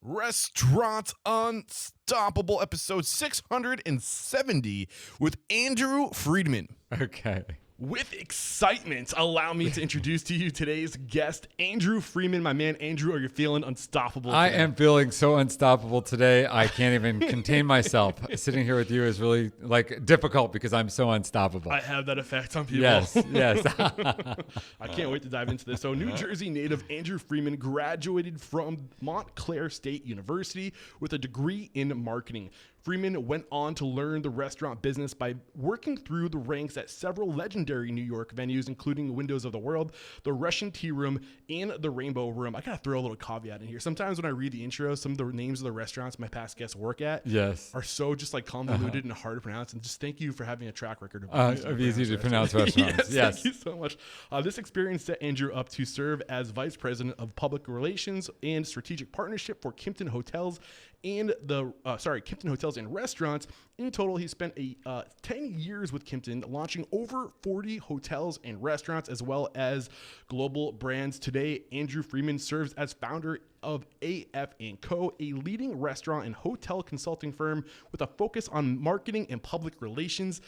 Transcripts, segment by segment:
Restaurant Unstoppable, episode 670 with Andrew Freeman. Okay. With excitement, allow me to introduce to you today's guest, Andrew Freeman. My man, Andrew, are you feeling unstoppable today? I am feeling so unstoppable today. I can't even contain myself. Sitting here with you is really difficult because I'm so unstoppable. I have that effect on people. Yes. I can't wait to dive into this. So, New Jersey native Andrew Freeman graduated from Montclair State University with a degree in marketing. Freeman went on to learn the restaurant business by working through the ranks at several legendary New York venues, including Windows of the World, the Russian Tea Room, and the Rainbow Room. I gotta throw a little caveat in here. Sometimes when I read the intro, some of the names of the restaurants my past guests work at are so just convoluted and hard to pronounce. And just thank you for having a track record of easy to pronounce restaurants. Yes. Thank you so much. This experience set Andrew up to serve as Vice President of Public Relations and Strategic Partnership for Kimpton Hotels and Kimpton Hotels and Restaurants. In total, he spent 10 years with Kimpton, launching over 40 hotels and restaurants, as well as global brands. Today, Andrew Freeman serves as founder of AF&CO, a leading restaurant and hotel consulting firm with a focus on marketing and public relations.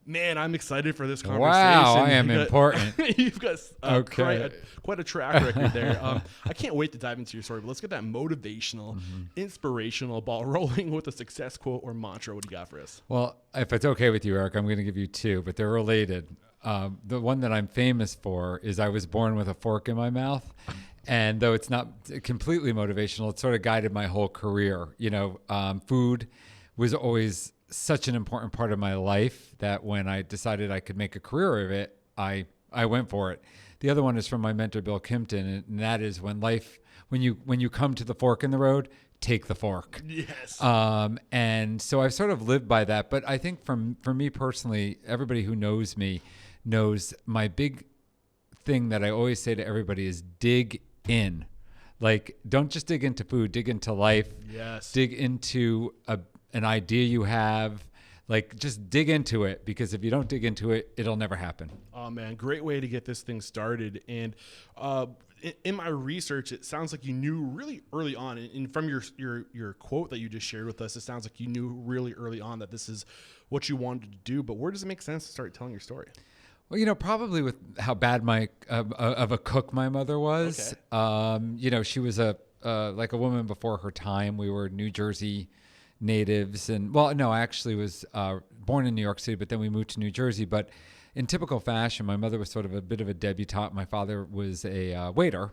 Man, I'm excited for this conversation. Wow, I am important. You've got quite a track record there. I can't wait to dive into your story, but let's get that motivational, inspirational ball rolling with a success quote or mantra. What do you got for us? Well, if it's okay with you, Eric, I'm going to give you two, but they're related. The one that I'm famous for is I was born with a fork in my mouth. And though it's not completely motivational, it sort of guided my whole career. Food was always such an important part of my life that when I decided I could make a career of it, I went for it. The other one is from my mentor, Bill Kimpton, and that is when you come to the fork in the road, take the fork. Yes. And so I've sort of lived by that. But I think for me personally, everybody who knows me knows my big thing that I always say to everybody is dig in. Don't just dig into food, dig into life. Yes. Dig into an idea you have. Just dig into it, because if you don't dig into it, it'll never happen. Oh man, great way to get this thing started. And in my research, it sounds like you knew really early on, and from your quote that you just shared with us, it sounds like you knew really early on that this is what you wanted to do. But where does it make sense to start telling your story? Well, probably with how bad of a cook my mother was. Okay. She was a woman before her time. We were New Jersey natives, and I actually was born in New York City, but then we moved to New Jersey. But in typical fashion, my mother was sort of a bit of a debutante. My father was a waiter,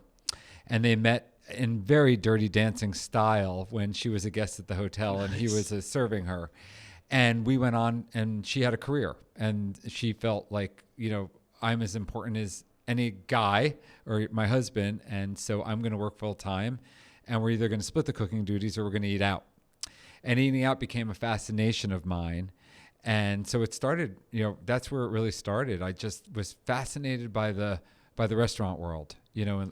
and they met in very Dirty Dancing style when she was a guest at the hotel. Nice. And he was serving her. And we went on, and she had a career, and she felt like, I'm as important as any guy or my husband, and so I'm going to work full time, and we're either going to split the cooking duties or we're going to eat out. And eating out became a fascination of mine. And so it started, that's where it really started. I just was fascinated by the restaurant world,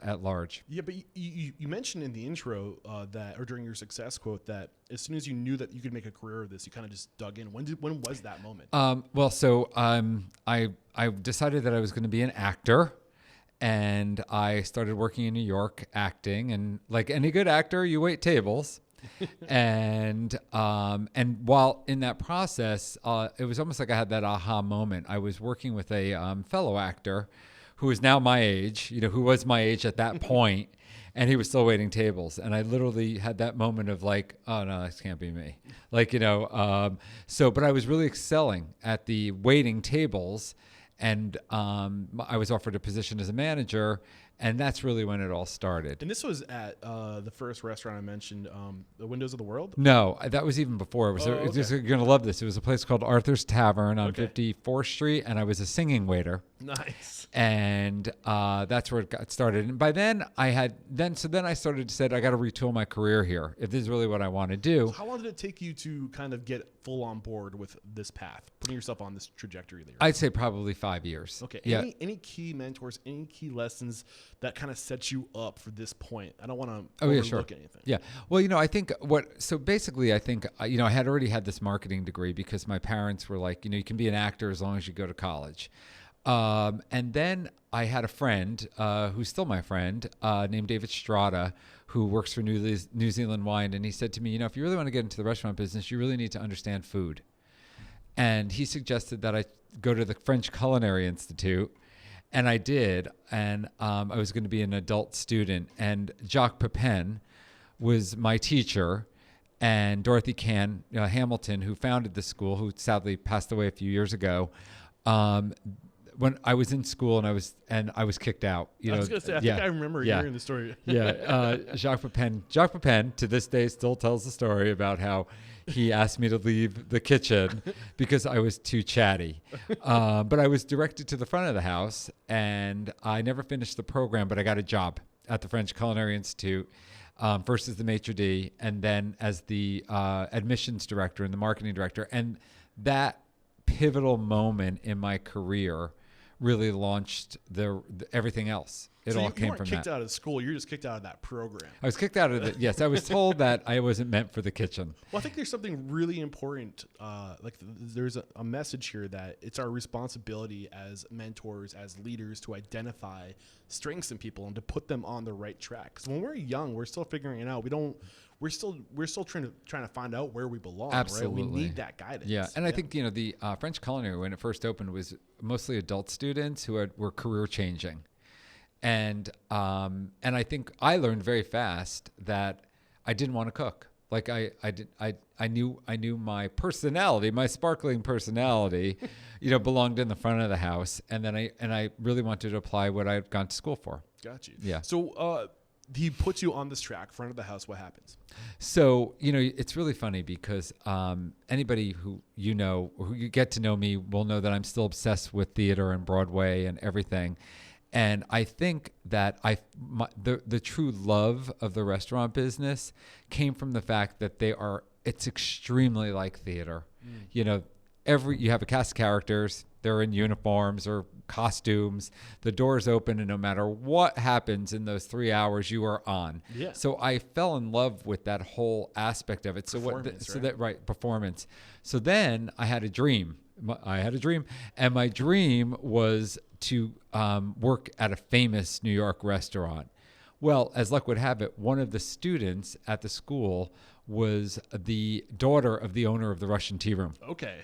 at large. Yeah, but you mentioned in the intro or during your success quote, that as soon as you knew that you could make a career of this, you kind of just dug in. When was that moment? I decided that I was going to be an actor. And I started working in New York acting. And like any good actor, you wait tables. and while in that process, it was almost like I had that aha moment. I was working with a fellow actor who is now my age, who was my age at that point, and he was still waiting tables. And I literally had that moment of oh no, this can't be me. But I was really excelling at the waiting tables, and I was offered a position as a manager. And that's really when it all started. And this was at the first restaurant I mentioned, the Windows of the World? No, that was even before. You're going to love this. It was a place called Arthur's Tavern on 54th Street, and I was a singing waiter. Nice. And that's where it got started. And by then, I started to say, I got to retool my career here if this is really what I want to do. So how long did it take you to kind of get full on board with this path, putting yourself on this trajectory there? I'd say probably 5 years. Okay. Yeah. Any key mentors, any key lessons that kind of set you up for this point? I don't want to overlook anything. Yeah. Well, I think I had already had this marketing degree because my parents were like, you can be an actor as long as you go to college. And then I had a friend who's still my friend named David Strada, who works for New Zealand Wine. And he said to me, if you really want to get into the restaurant business, you really need to understand food. And he suggested that I go to the French Culinary Institute. And I did. And I was going to be an adult student. And Jacques Pepin was my teacher. And Dorothy Cann Hamilton, who founded the school, who sadly passed away a few years ago, when I was in school and I was kicked out. I was going to say, I think I remember hearing the story. Jacques Pepin to this day still tells the story about how he asked me to leave the kitchen because I was too chatty. But I was directed to the front of the house, and I never finished the program, but I got a job at the French Culinary Institute. First as the maitre d', and then as the admissions director and the marketing director. And that pivotal moment in my career really launched everything else. It all came from that. You weren't kicked out of school. You're just kicked out of that program. I was kicked out of it. Yes, I was told that I wasn't meant for the kitchen. Well, I think there's something really important. There's a message here that it's our responsibility as mentors, as leaders, to identify strengths in people and to put them on the right track. Because when we're young, we're still figuring it out. We're still trying to find out where we belong. Absolutely. Right? We need that guidance. Yeah, and I think the French Culinary, when it first opened, was mostly adult students who were career changing. And I think I learned very fast that I didn't want to cook. Like I knew my personality, my sparkling personality, belonged in the front of the house. And then I really wanted to apply what I had gone to school for. Got you. Yeah. So he puts you on this track, front of the house. What happens? So, it's really funny because anybody who who you get to know me will know that I'm still obsessed with theater and Broadway and everything. And I think that the true love of the restaurant business came from the fact that it's extremely like theater. You have a cast of characters, they're in uniforms or costumes, the doors open, and no matter what happens in those 3 hours, you are on. Yeah. So I fell in love with that whole aspect of it. Performance. So then I had a dream. And my dream was to work at a famous New York restaurant. Well, as luck would have it, one of the students at the school was the daughter of the owner of the Russian Tea Room. Okay.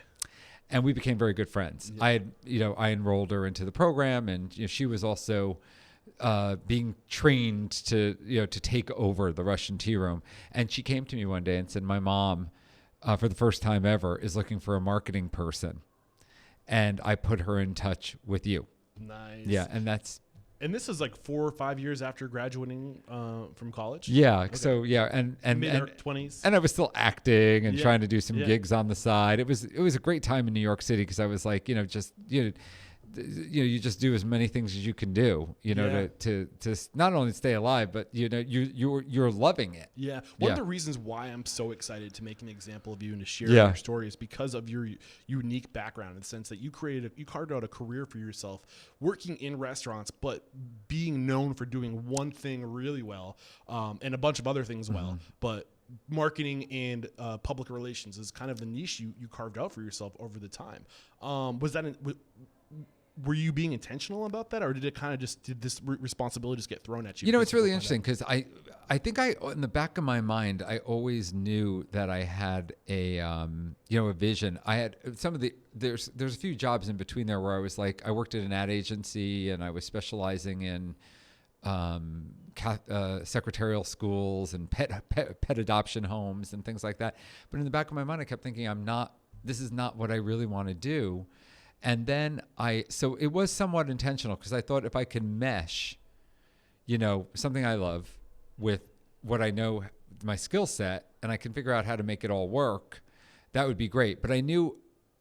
And we became very good friends. Yeah. I enrolled her into the program, and she was also being trained to take over the Russian Tea Room. And she came to me one day and said, "My mom, for the first time ever, is looking for a marketing person, and I put her in touch with you." Nice. Yeah, and this is like 4 or 5 years after graduating from college. Yeah. Okay. So yeah, and mid-20s, and I was still acting and trying to do some gigs on the side. It was a great time in New York City because I was like, you just do as many things as you can do, to not only stay alive, but you're loving it. Yeah. One of the reasons why I'm so excited to make an example of you and to share your story is because of your unique background, in the sense that you carved out a career for yourself working in restaurants, but being known for doing one thing really well, and a bunch of other things well, but marketing and public relations is kind of the niche you carved out for yourself over the time. Were you being intentional about that, or did this responsibility just get thrown at you? It's really interesting because I think in the back of my mind, I always knew that I had a vision. I had there's a few jobs in between there where I was like, I worked at an ad agency and I was specializing in secretarial schools and pet adoption homes and things like that. But in the back of my mind, I kept thinking, this is not what I really want to do. And then so it was somewhat intentional because I thought if I can mesh, something I love with what I know, my skill set, and I can figure out how to make it all work, that would be great. But I knew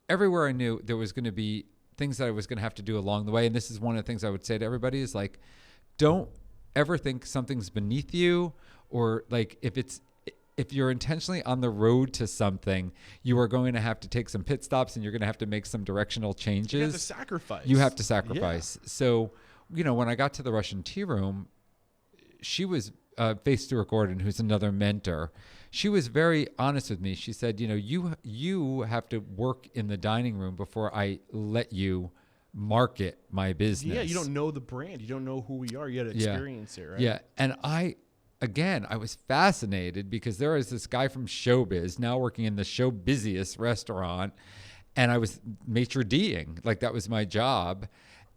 everywhere I knew there was going to be things that I was going to have to do along the way. And this is one of the things I would say to everybody is like, don't ever think something's beneath you, or like if you're intentionally on the road to something, you are going to have to take some pit stops and you're going to have to make some directional changes. You have to sacrifice. Yeah. So, when I got to the Russian Tea Room, she was, Faith Stewart Gordon, who's another mentor. She was very honest with me. She said, you have to work in the dining room before I let you market my business. Yeah, you don't know the brand. You don't know who we are. You had to experience it, right? Yeah, and again, I was fascinated because there was this guy from showbiz now working in the show busiest restaurant, and I was maitre d'-ing. Like, that was my job.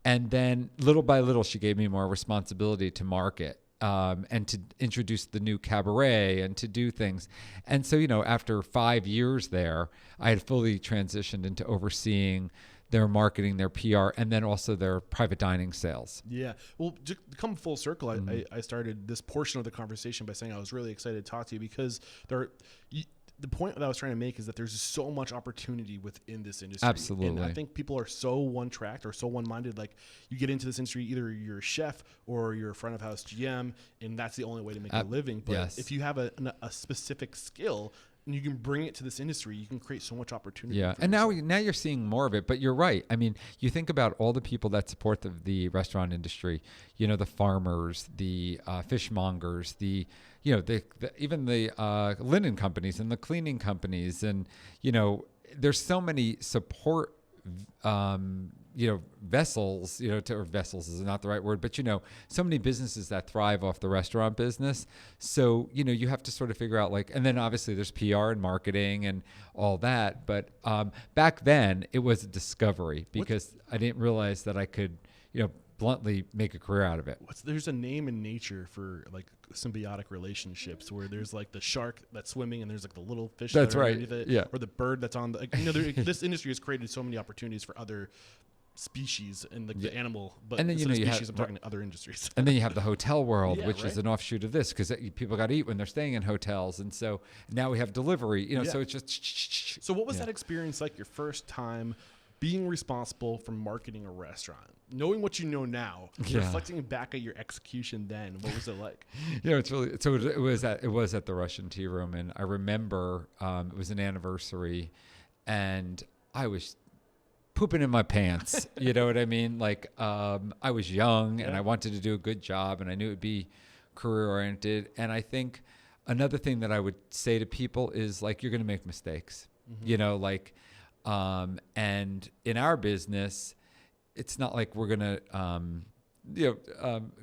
And then little by little, she gave me more responsibility to market and to introduce the new cabaret and to do things. And so, after 5 years there, I had fully transitioned into overseeing their marketing, their PR, and then also their private dining sales. Yeah. Well, to come full circle, I started this portion of the conversation by saying I was really excited to talk to you because the point that I was trying to make is that there's so much opportunity within this industry. Absolutely. And I think people are so one-tracked or so one-minded. Like, you get into this industry, either you're a chef or you're a front of house GM, and that's the only way to make a living. But if you have a specific skill, and you can bring it to this industry, you can create so much opportunity. Yeah, and now you're seeing more of it. But you're right. I mean, you think about all the people that support the restaurant industry. The farmers, the fishmongers, even the linen companies and the cleaning companies, and there's so many support. Vessels, or vessels is not the right word, but, so many businesses that thrive off the restaurant business. So, you have to sort of figure out and then obviously there's PR and marketing and all that. But back then it was a discovery because I didn't realize that I could, bluntly make a career out of it. There's a name in nature for symbiotic relationships where there's the shark that's swimming and there's the little fish that's that are right underneath it, yeah, or the bird that's on the this industry has created so many opportunities for other species and the animal, but and then I'm talking to other industries. And then you have the hotel world, which is an offshoot of this because people got to eat when they're staying in hotels, and so now we have delivery. So it's just. So what was that experience like? Your first time being responsible for marketing a restaurant, knowing what you know now, reflecting back at your execution then, what was it like? It's really, so it was at the Russian Tea Room, and I remember it was an anniversary, and I was pooping in my pants. You know what I mean? I was young and I wanted to do a good job, and I knew it'd be career oriented. And I think another thing that I would say to people is you're going to make mistakes, and in our business, it's not like we're going to,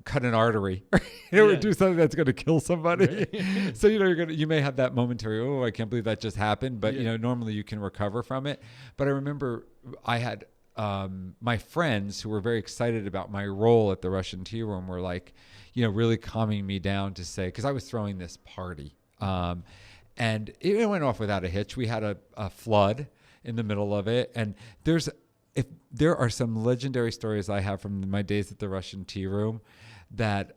cut an artery, or do something that's going to kill somebody. Right. So, you may have that momentary, oh, I can't believe that just happened. But, normally you can recover from it. But I remember I had my friends who were very excited about my role at the Russian Tea Room were really calming me down to say, because I was throwing this party. And it went off without a hitch. We had a flood in the middle of it. And there are some legendary stories I have from my days at the Russian Tea Room that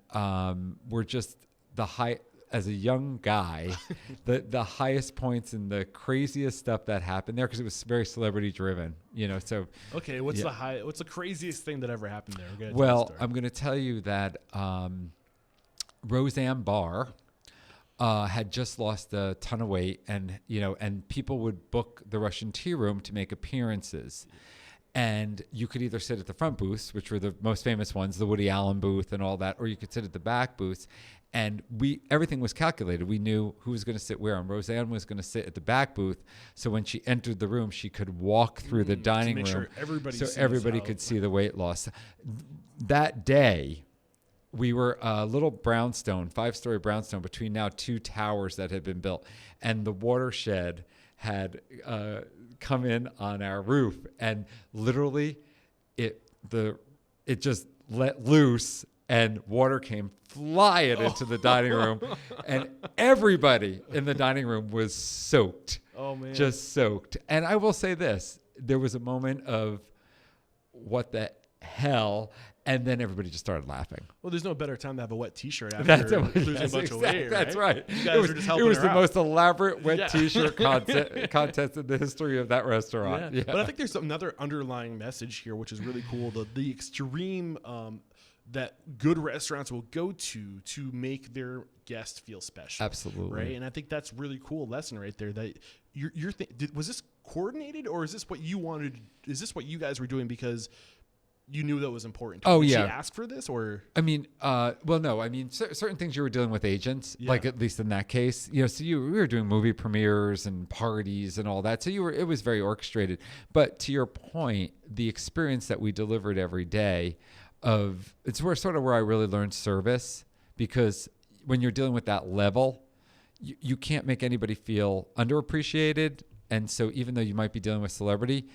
were just as a young guy, the highest points and the craziest stuff that happened there, because it was very celebrity driven, so. Okay. What's the craziest thing that ever happened there? Well, I'm going to tell you that Roseanne Barr had just lost a ton of weight, and people would book the Russian Tea Room to make appearances. And you could either sit at the front booths, which were the most famous ones, the Woody Allen booth and all that, or you could sit at the back booths. And everything was calculated. We knew who was going to sit where. And Roseanne was going to sit at the back booth, so when she entered the room, she could walk through the dining room, sure everybody could see the weight loss. That day, we were a little brownstone, 5-story brownstone, between now 2 towers that had been built, and the watershed had come in on our roof, and literally it just let loose, and water came flying into the dining room, and everybody in the dining room was soaked. Oh man, just soaked. And I will say this: there was a moment of what the hell. And then everybody just started laughing. Well, there's no better time to have a wet T-shirt after losing a bunch of weight, right? That's right. You guys were just helping It was her the out. most elaborate wet T-shirt contest in the history of that restaurant. Yeah. But I think there's another underlying message here, which is really cool. The extreme that good restaurants will go to make their guests feel special. Absolutely. Right? And I think that's really cool lesson right there. That was this coordinated, or is this what you wanted? Is this what you guys were doing because you knew that was important? Oh, Did yeah. she ask for this, or? I mean, well, no. I mean, certain things you were dealing with agents, at least in that case. So we were doing movie premieres and parties and all that. So it was very orchestrated. But to your point, the experience that we delivered every day it's sort of where I really learned service, because when you're dealing with that level, you can't make anybody feel underappreciated. And so even though you might be dealing with celebrity,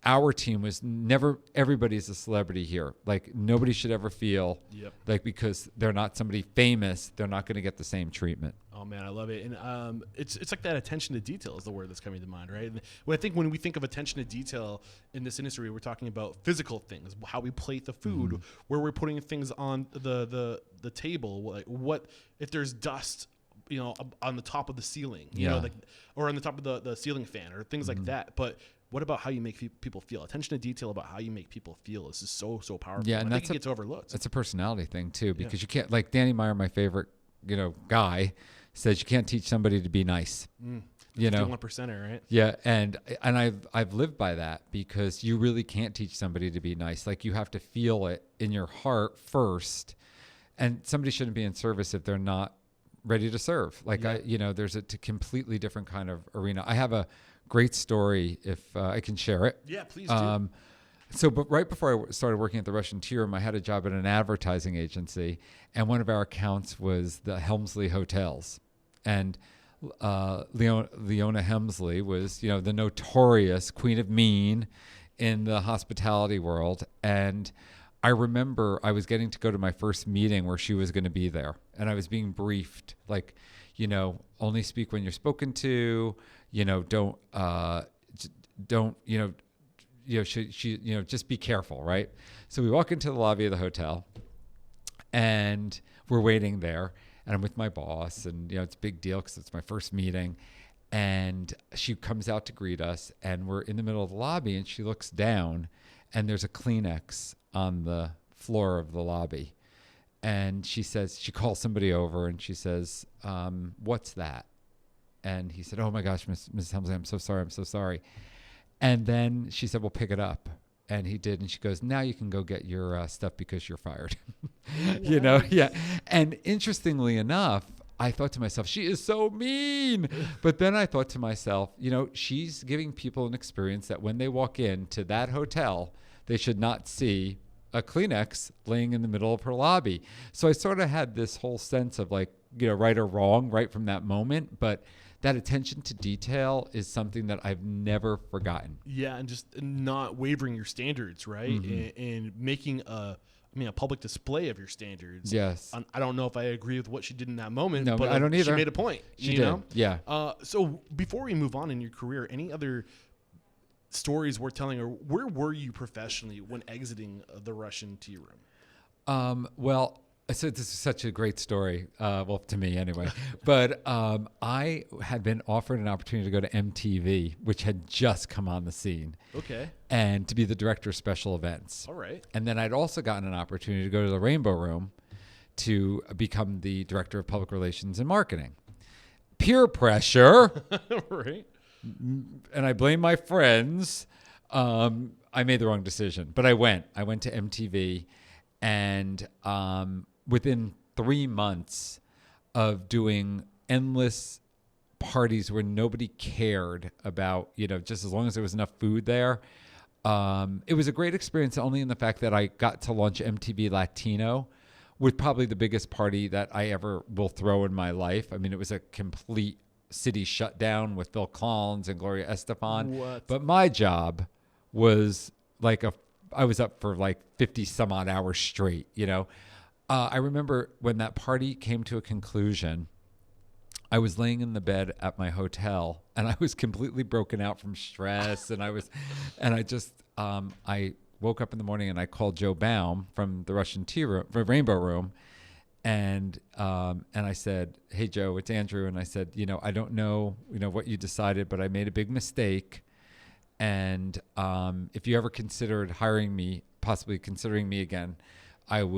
our team was never, everybody's a celebrity here. Like nobody should ever feel like because they're not somebody famous, they're not going to get the same treatment. Oh man, I love it. And it's like that attention to detail is the word that's coming to mind, right? And when we think of attention to detail in this industry, we're talking about physical things, how we plate the food, where we're putting things on the table, like what if there's dust, on the top of the ceiling, or on the top of the ceiling fan or things like that. But what about how you make people feel? Attention to detail about how you make people feel is just so powerful. Yeah, and I think it gets overlooked. It's a personality thing too, because you can't, like Danny Meyer, my favorite, guy, says you can't teach somebody to be nice. 1%er, right? Yeah, and I've lived by that, because you really can't teach somebody to be nice. Like you have to feel it in your heart first, and somebody shouldn't be in service if they're not ready to serve. Like there's a completely different kind of arena. I have a great story if I can share it. Yeah, please do. But right before I started working at the Russian Tea Room, I had a job at an advertising agency, and one of our accounts was the Helmsley Hotels. And Leona Helmsley was, the notorious Queen of Mean in the hospitality world. And I remember I was getting to go to my first meeting where she was going to be there, and I was being briefed, like, only speak when you're spoken to, don't, just be careful, right? So we walk into the lobby of the hotel, and we're waiting there, and I'm with my boss, and it's a big deal because it's my first meeting, and she comes out to greet us, and we're in the middle of the lobby, and she looks down, and there's a Kleenex on the floor of the lobby, and she calls somebody over, and she says, "What's that?" And he said, "Oh my gosh, Mrs. Helmsley, I'm so sorry." And then she said, "Well, pick it up." And he did. And she goes, "Now you can go get your stuff because you're fired." Yeah. And interestingly enough, I thought to myself, she is so mean. But then I thought to myself, she's giving people an experience that when they walk into that hotel, they should not see a Kleenex laying in the middle of her lobby. So I sort of had this whole sense of like, right or wrong right from that moment. But that attention to detail is something that I've never forgotten. Yeah, and just not wavering your standards, right? And making a public display of your standards. Yes. I don't know if I agree with what she did in that moment. No, but I don't either. She made a point. She did. Yeah. So before we move on in your career, any other stories worth telling, or where were you professionally when exiting the Russian Tea Room? Well, so this is such a great story, to me anyway. But I had been offered an opportunity to go to MTV, which had just come on the scene. Okay. And to be the director of special events. All right. And then I'd also gotten an opportunity to go to the Rainbow Room to become the director of public relations and marketing. Peer pressure. Right. And I blame my friends. I made the wrong decision, but I went to MTV, and within 3 months of doing endless parties where nobody cared about, just as long as there was enough food there. It was a great experience, only in the fact that I got to launch MTV Latino, with probably the biggest party that I ever will throw in my life. I mean, it was a complete city shutdown with Phil Collins and Gloria Estefan. What? But my job was I was up for like 50 some odd hours straight, I remember when that party came to a conclusion, I was laying in the bed at my hotel, and I was completely broken out from stress. And I woke up in the morning, and I called Joe Baum from the Russian Tea Room, Rainbow Room. And I said, "Hey, Joe, it's Andrew." And I said, "I don't know, what you decided, but I made a big mistake. And if you ever considered hiring me, possibly considering me again, I'd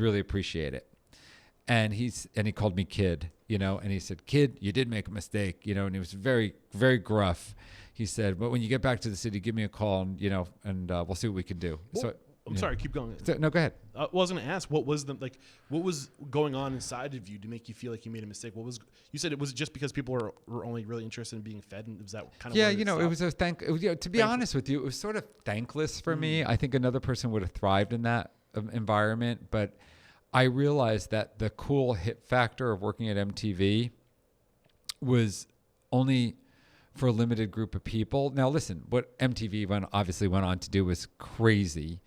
really appreciate it." And he called me kid, and he said, "Kid, you did make a mistake," and he was very, very gruff. He said, "But when you get back to the city, give me a call, and we'll see what we can do." Well, I'm sorry, keep going. No, go ahead. I was going to ask, what was going on inside of you to make you feel like you made a mistake? You said it was just because people were only really interested in being fed, and was that kind of it was to be honest with you, it was sort of thankless for me. I think another person would have thrived in that environment, but I realized that the cool hit factor of working at MTV was only for a limited group of people. Now, listen, what MTV obviously went on to do was crazy.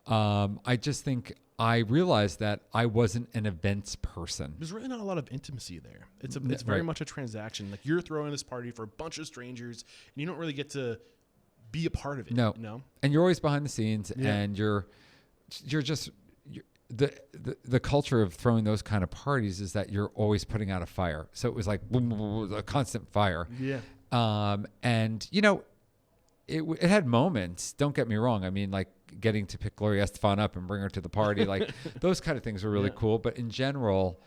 I just think I realized that I wasn't an events person. There's really not a lot of intimacy there. It's very much a transaction. Like, you're throwing this party for a bunch of strangers, and you don't really get to be a part of it. No. And you're always behind the scenes, and you're just the culture of throwing those kind of parties is that you're always putting out a fire. So it was like boom, boom, boom, a constant fire. Yeah. And it had moments. Don't get me wrong. I mean, like getting to pick Gloria Estefan up and bring her to the party, like those kind of things were really cool. But in general,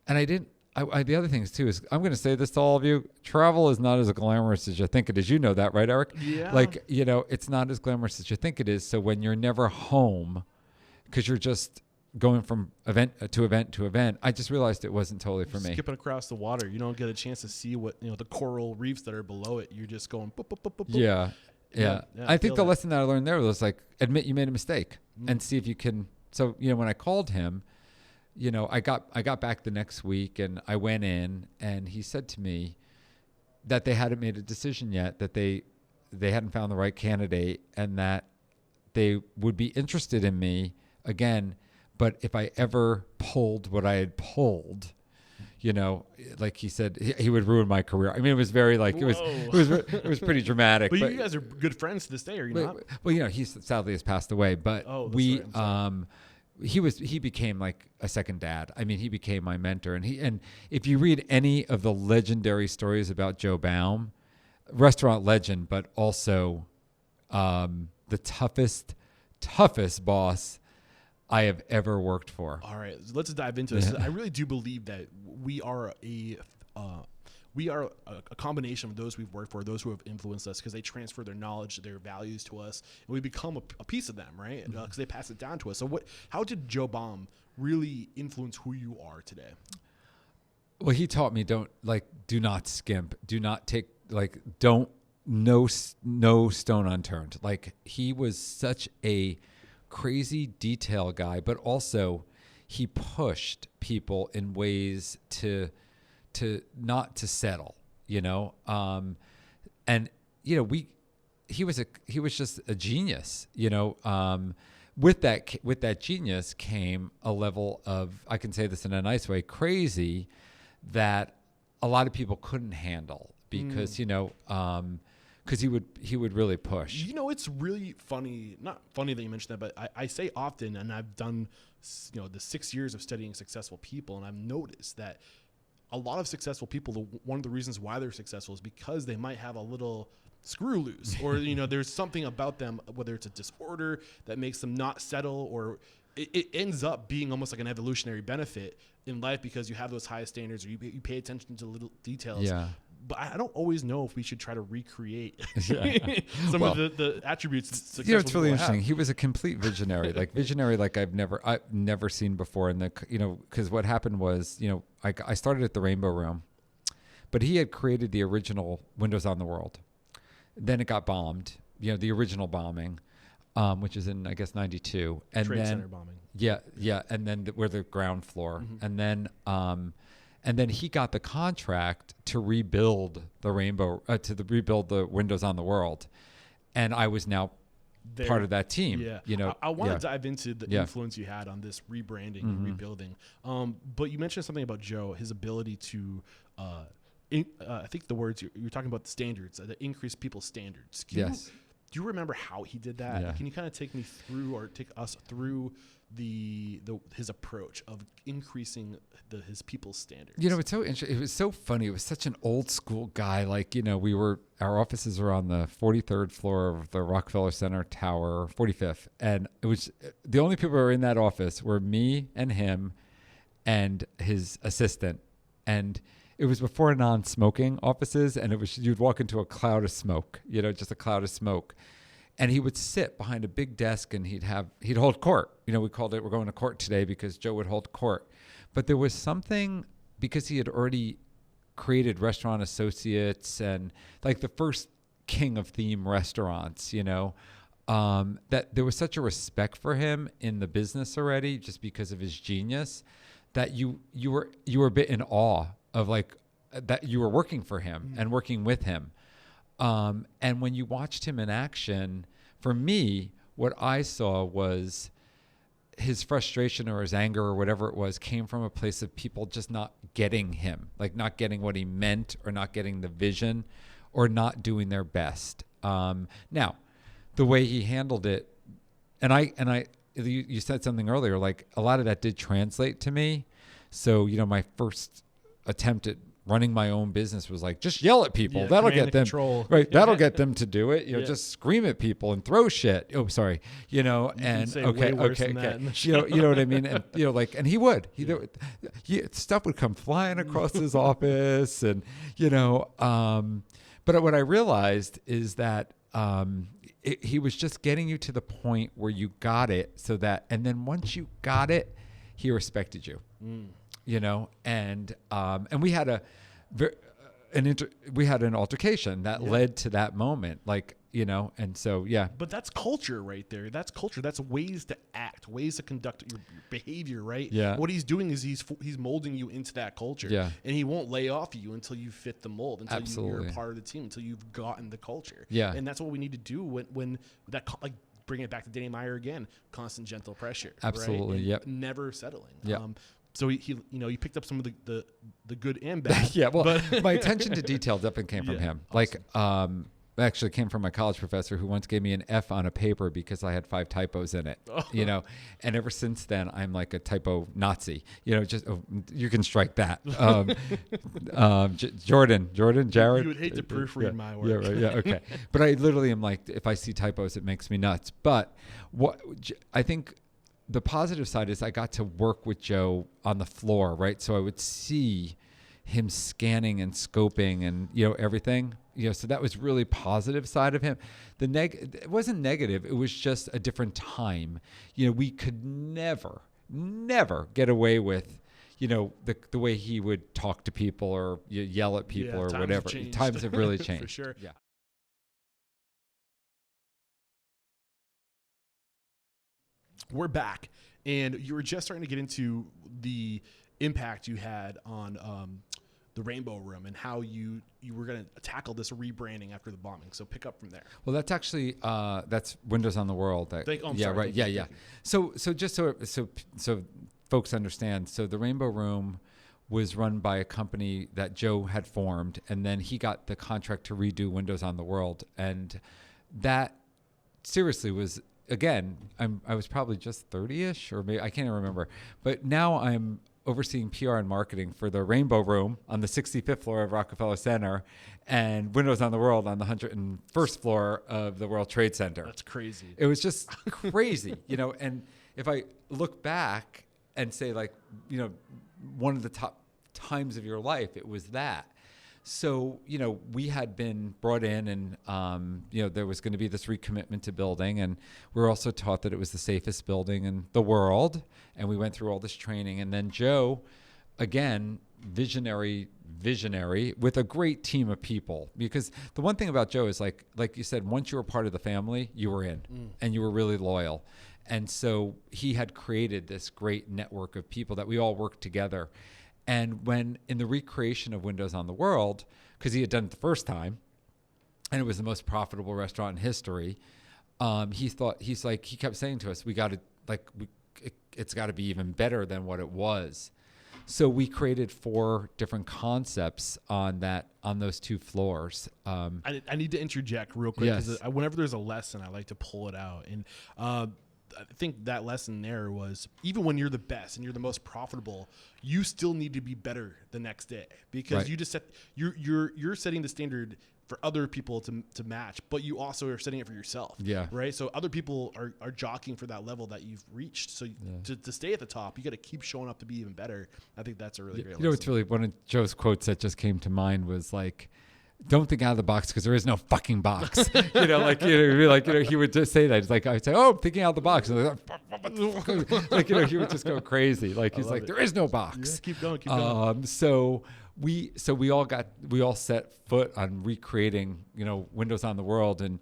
and the other things too is, I'm going to say this to all of you: travel is not as glamorous as you think it is. You know that, right, Eric? Yeah. Like, it's not as glamorous as you think it is. So when you're never home, because you're just going from event to event to event, I just realized it wasn't totally for me. Skipping across the water, you don't get a chance to see what the coral reefs that are below it. You're just going boop, boop, boop, boop, boop. Yeah. I think the lesson that I learned there was like, admit you made a mistake and see if you can. So when I called him, I got back the next week and I went in and he said to me that they hadn't made a decision yet, that they hadn't found the right candidate, and that they would be interested in me again. But if I ever pulled what I had pulled, like he said, he would ruin my career. I mean, it was very like, it was pretty dramatic. But you guys are good friends to this day, are you not? Well, he sadly has passed away, but he became like a second dad. I mean, he became my mentor, and if you read any of the legendary stories about Joe Baum, restaurant legend, but also the toughest boss I have ever worked for. All right, let's dive into this. I really do believe that we are a combination of those we've worked for, those who have influenced us, because they transfer their knowledge, their values to us, and we become a piece of them, right? Because they pass it down to us. So how did Joe Baum really influence who you are today? Well, he taught me do not skimp, do not take, don't, no stone unturned. Like, he was such a crazy detail guy, but also he pushed people in ways to not to settle, and he was just a genius, with that genius came a level of, I can say this in a nice way, crazy, that a lot of people couldn't handle because because he would really push. It's really funny. Not funny that you mentioned that, but I say often, and I've done the 6 years of studying successful people, and I've noticed that a lot of successful people, one of the reasons why they're successful is because they might have a little screw loose, or there's something about them, whether it's a disorder that makes them not settle, or it ends up being almost like an evolutionary benefit in life because you have those high standards, or you pay attention to little details. Yeah. But I don't always know if we should try to recreate some of the attributes. It's really interesting. He was a complete visionary, like I've never seen before. And because what happened was, I started at the Rainbow Room, but he had created the original Windows on the World. Then it got bombed, the original bombing, which is in, I guess, 92. And Trade Center bombing. Yeah. And then we're the ground floor. Mm-hmm. And then he got the contract to rebuild the rebuild the Windows on the World, and I was now part of that team. Yeah, I want to dive into the influence you had on this rebranding and rebuilding. But you mentioned something about Joe, his ability to, I think the words you're talking about, the standards, to increase people's standards. Do you remember how he did that? Yeah. Can you kind of take me through, or take us through his approach of increasing his people's standards? It's so interesting. It was so funny. It was such an old school guy. Like, our offices were on the 43rd floor of the Rockefeller Center Tower, 45th. And it was, the only people who were in that office were me and him and his assistant. And it was before non-smoking offices. And you'd walk into a cloud of smoke, just a cloud of smoke. And he would sit behind a big desk and he'd hold court. We called it, we're going to court today, because Joe would hold court. But there was something, because he had already created Restaurant Associates and like the first king of theme restaurants, that there was such a respect for him in the business already, just because of his genius, that you were a bit in awe of like that you were working for him and working with him. And when you watched him in action, for me, what I saw was his frustration or his anger or whatever it was came from a place of people just not getting him, like not getting what he meant or not getting the vision or not doing their best. Now, the way he handled it, you said something earlier, like a lot of that did translate to me. So, my first attempt at running my own business was like, just yell at people. That'll get them right. That'll get them to do it. Just scream at people and throw shit. Oh, sorry. And okay. You know what I mean? And and he would. Stuff would come flying across his office, and but what I realized is that he was just getting you to the point where you got it, so that, and then once you got it, he respected you. And we had we had an altercation that led to that moment, and so, yeah. But that's culture right there. That's culture. That's ways to act, ways to conduct your behavior, right? Yeah. What he's doing is he's molding you into that culture. Yeah. And he won't lay off you until you fit the mold, until Absolutely. you're a part of the team, until you've gotten the culture. Yeah. And that's what we need to do when that, like, bringing it back to Danny Meyer again, constant gentle pressure. Absolutely. Right? Yep. Never settling. Yeah. So he picked up some of the good and bad. Yeah, well, my attention to detail definitely came from him. Awesome. It actually came from my college professor who once gave me an F on a paper because I had 5 typos in it. And ever since then, I'm like a typo Nazi. You can strike that. Jared. You would hate to proofread my work. Yeah, right. Yeah, okay. But I literally am like, if I see typos, it makes me nuts. But what I think the positive side is I got to work with Joe on the floor, right? So I would see him scanning and scoping and, everything, so that was really positive side of him. It wasn't negative. It was just a different time. We could never get away with, the way he would talk to people or yell at people or whatever. Times have really changed. For sure. Yeah. We're back, and you were just starting to get into the impact you had on the Rainbow Room and how you were going to tackle this rebranding after the bombing. So pick up from there. Well, that's actually that's Windows on the World. Sorry. Yeah. So just so folks understand, so the Rainbow Room was run by a company that Joe had formed, and then he got the contract to redo Windows on the World, and that seriously was. Again, I was probably just 30-ish, or maybe I can't even remember. But now I'm overseeing PR and marketing for the Rainbow Room on the 65th floor of Rockefeller Center and Windows on the World on the 101st floor of the World Trade Center. That's crazy. It was just crazy, and if I look back and say, like, one of the top times of your life, it was that. So, we had been brought in and, there was going to be this recommitment to building. And we were also taught that it was the safest building in the world. And we went through all this training. And then Joe, again, visionary with a great team of people. Because the one thing about Joe is, like you said, once you were part of the family, you were in and you were really loyal. And so he had created this great network of people that we all worked together. And when in the recreation of Windows on the World, because he had done it the first time, and it was the most profitable restaurant in history, he kept saying to us, it's got to be even better than what it was. So we created 4 different concepts on those 2 floors. I need to interject real quick because whenever there's a lesson, I like to pull it out. And I think that lesson there was, even when you're the best and you're the most profitable, you still need to be better the next day, because you just you're setting the standard for other people to match, but you also are setting it for yourself. Yeah. Right. So other people are jockeying for that level that you've reached. So to stay at the top, you got to keep showing up to be even better. I think that's a really great lesson. It's really one of Joe's quotes that just came to mind was like, don't think out of the box because there is no fucking box. He would just say that. It's like, I'd say, oh, I'm thinking out of the box. And he would just go crazy. He's like, there is no box. Yeah, keep going. So we all set foot on recreating, Windows on the World. And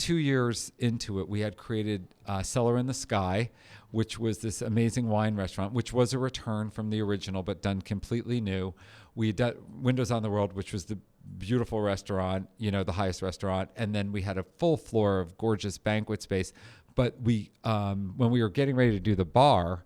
2 years into it, we had created Cellar in the Sky, which was this amazing wine restaurant, which was a return from the original, but done completely new. We did Windows on the World, which was the beautiful restaurant, the highest restaurant. And then we had a full floor of gorgeous banquet space. But we, when we were getting ready to do the bar,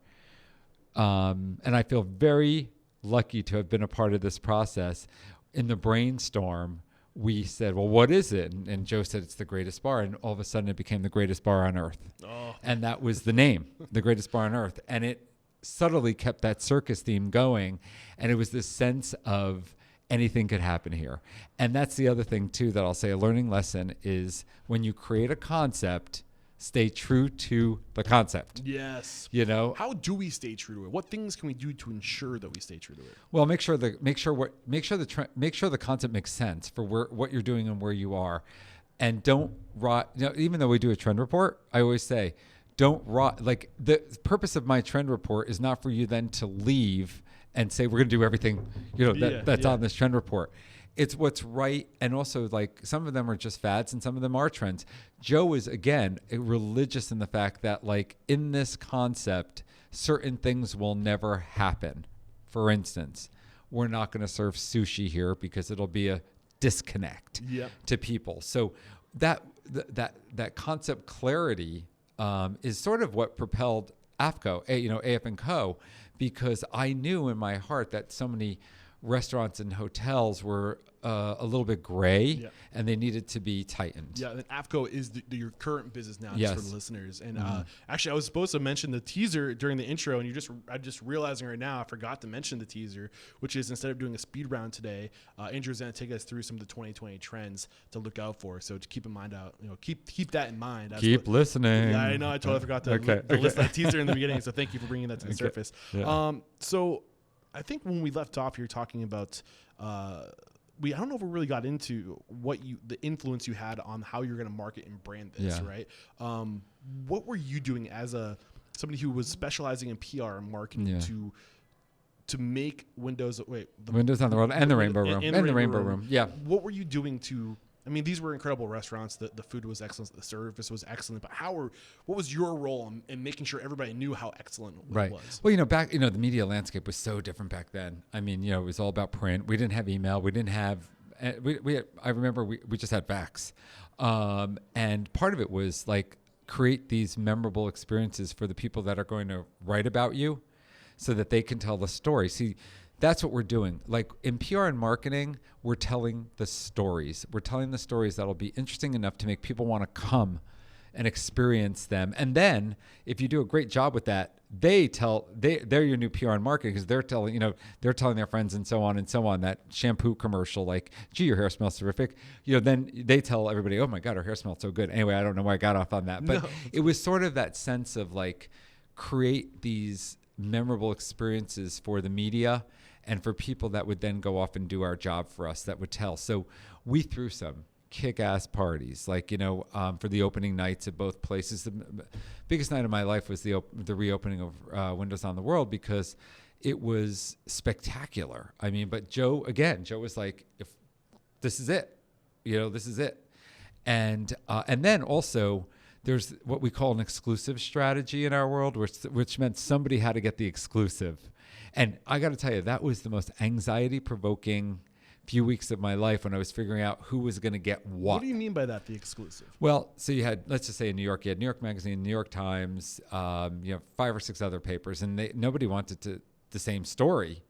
and I feel very lucky to have been a part of this process, in the brainstorm, we said, well, what is it? And Joe said, it's the greatest bar. And all of a sudden it became the greatest bar on earth. Oh. And that was the name, the greatest bar on earth. And it subtly kept that circus theme going. And it was this sense of anything could happen here. And that's the other thing too, that I'll say, a learning lesson is when you create a concept, stay true to the concept. Yes. How do we stay true to it? What things can we do to ensure that we stay true to it? Well, make sure the concept makes sense for what you're doing and where you are, and don't even though we do a trend report, I always say, like the purpose of my trend report is not for you then to leave and say we're going to do everything that's on this trend report. It's what's right, and also like some of them are just fads and some of them are trends. Joe is, again, religious in the fact that like in this concept, certain things will never happen. For instance, we're not going to serve sushi here because it'll be a disconnect to people. So that concept clarity is sort of what propelled AF&CO, AF&CO, because I knew in my heart that so many restaurants and hotels were a little bit gray, and they needed to be tightened. Yeah, and AF&CO is your current business now, just for the listeners. And actually, I was supposed to mention the teaser during the intro, and I'm just realizing right now I forgot to mention the teaser, which is instead of doing a speed round today, Andrew's going to take us through some of the 2020 trends to look out for. So to keep in mind keep that in mind. Keep listening. Yeah, I know. I totally forgot to list that teaser in the beginning. So thank you for bringing that to the surface. Yeah. So I think when we left off, you're talking about I don't know if we really got into the influence you had on how you're going to market and brand this, right? What were you doing as somebody who was specializing in PR and marketing to make Windows on the World and the Rainbow Room and the Rainbow Room? Yeah. What were you doing to? I mean, these were incredible restaurants. The food was excellent. The service was excellent. But what was your role in making sure everybody knew how excellent it was? Well, back, the media landscape was so different back then. I mean, it was all about print. We didn't have email. We didn't have, I remember we just had fax. And part of it was like create these memorable experiences for the people that are going to write about you so that they can tell the story. See, that's what we're doing. Like in PR and marketing, we're telling the stories. We're telling the stories that'll be interesting enough to make people want to come and experience them. And then if you do a great job with that, they're your new PR and marketing because they're telling their friends and so on, that shampoo commercial, like, gee, your hair smells terrific. Then they tell everybody, oh my God, our hair smells so good. Anyway, I don't know why I got off on that, but It was sort of that sense of like, create these memorable experiences for the media and for people that would then go off and do our job for us, that would tell. So we threw some kick-ass parties, like, for the opening nights at both places. The biggest night of my life was the reopening of Windows on the World because it was spectacular. I mean, but Joe was like, if this is it, this is it. And then also there's what we call an exclusive strategy in our world, which meant somebody had to get the exclusive. And I got to tell you, that was the most anxiety-provoking few weeks of my life when I was figuring out who was going to get what. What do you mean by that, the exclusive? Well, so you had, let's just say in New York, you had New York Magazine, New York Times, 5 or 6 other papers, and nobody wanted the same story.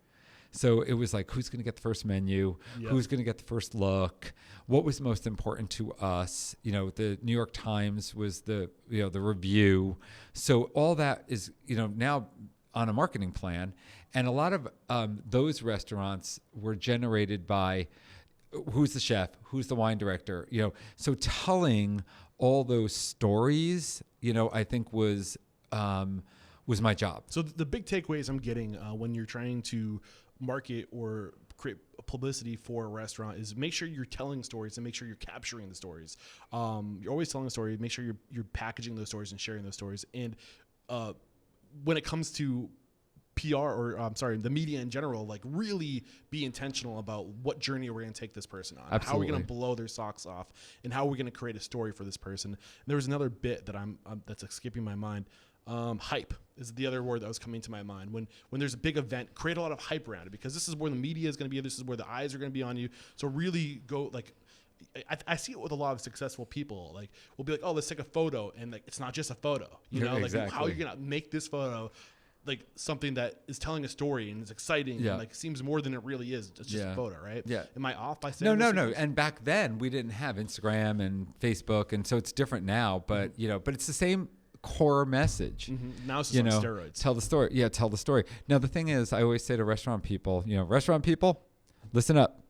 So it was like, who's going to get the first menu? Yep. Who's going to get the first look? What was most important to us? The New York Times was the review. So all that is, now on a marketing plan. And a lot of those restaurants were generated by who's the chef, who's the wine director, So telling all those stories, I think was my job. So the big takeaways I'm getting when you're trying to market or create publicity for a restaurant is make sure you're telling stories and make sure you're capturing the stories. You're always telling a story. Make sure you're packaging those stories and sharing those stories. And when it comes to PR or I'm sorry, the media in general, like really be intentional about what journey we're going to take this person on. Absolutely. How are we going to blow their socks off, and how are we going to create a story for this person? And there was another bit that that's escaping my mind. Hype is the other word that was coming to my mind. When there's a big event, create a lot of hype around it, because this is where the media is going to be. This is where the eyes are going to be on you. So really go like. I see it with a lot of successful people. Like, we'll be like, oh, let's take a photo, and like it's not just a photo. You know, exactly. like how are you gonna make this photo like something that is telling a story and is exciting and like seems more than it really is. It's just a photo, right? Yeah. Am I off by saying no? And back then we didn't have Instagram and Facebook, and so it's different now. But but it's the same core message. Now it's just on steroids. Tell the story. Yeah, tell the story. Now the thing is, I always say to restaurant people, listen up.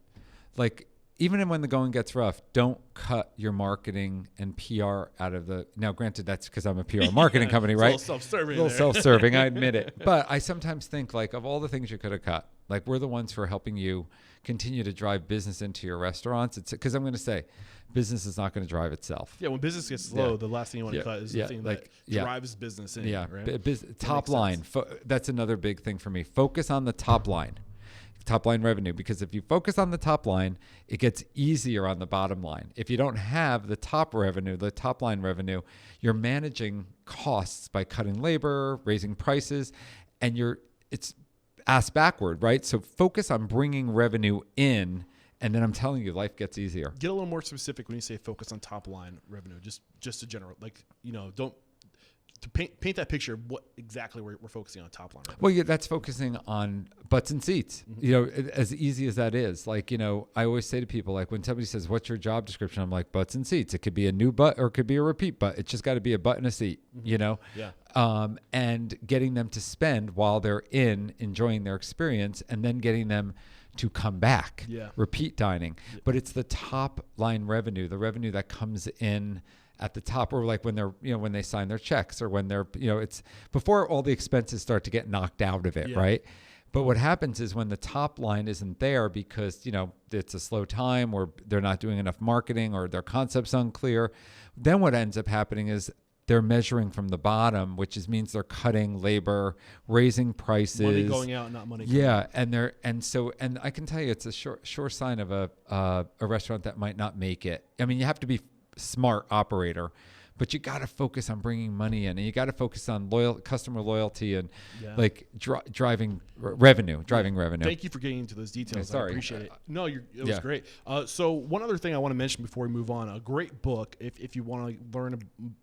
Like, even when the going gets rough, don't cut your marketing and PR out of the. Now, granted, that's because I'm a PR marketing company, right? It's a little self-serving. Self-serving, I admit it. But I sometimes think, like, of all the things you could have cut, like, we're the ones who are helping you continue to drive business into your restaurants. It's because I'm going to say, business is not going to drive itself. Yeah, when business gets slow, the last thing you want to cut is the thing that drives business in. Yeah, right? Top line. That's another big thing for me. Focus on the top line. Top line revenue, because if you focus on the top line, it gets easier on the bottom line. If you don't have the top line revenue, you're managing costs by cutting labor, raising prices, and it's ass backward, right? So focus on bringing revenue in, and then I'm telling you, life gets easier. Get a little more specific when you say focus on top line revenue. Just a general, like, don't. To paint that picture of what exactly we're focusing on top line. Right? Well, that's focusing on butts and seats, as easy as that is. Like, I always say to people, like, when somebody says, what's your job description? I'm like, butts and seats. It could be a new butt or it could be a repeat butt. It's just got to be a butt and a seat, Yeah. And getting them to spend while they're enjoying their experience, and then getting them to come back, repeat dining. Yeah. But it's the top line revenue, the revenue that comes in at the top, or like when they're, when they sign their checks, or when they're, it's before all the expenses start to get knocked out of it, right? But what happens is when the top line isn't there because, it's a slow time, or they're not doing enough marketing, or their concept's unclear, then what ends up happening is they're measuring from the bottom, which means they're cutting labor, raising prices. Money going out, not money coming in. And I can tell you, it's a sure sign of a restaurant that might not make it. I mean, you have to be smart operator, but you got to focus on bringing money in, and you got to focus on customer loyalty, and driving revenue. Thank you for getting into those details. I appreciate it. No, it was great. So one other thing I want to mention before we move on, a great book, if you want to learn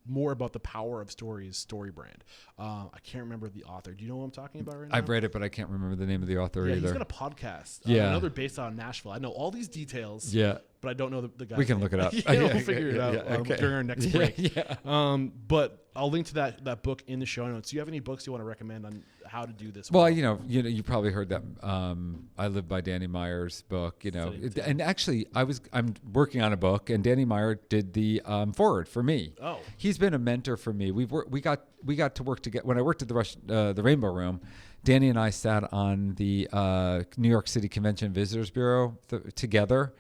more about the power of stories, Story Brand. I can't remember the author. Do you know what I'm talking about right now? I've read it, but I can't remember the name of the author either. He's got a podcast. Another based out of Nashville. I know all these details. Yeah. But I don't know the guy. We can look it up. We'll figure it out during our next break. But I'll link to that book in the show notes. Do you have any books you want to recommend on how to do this? Well, you probably heard that I Live by Danny Meyer's book. And actually, I'm working on a book, and Danny Meyer did the foreword for me. Oh, he's been a mentor for me. We got to work together when I worked at the Rainbow Room. Danny and I sat on the New York City Convention Visitors Bureau together.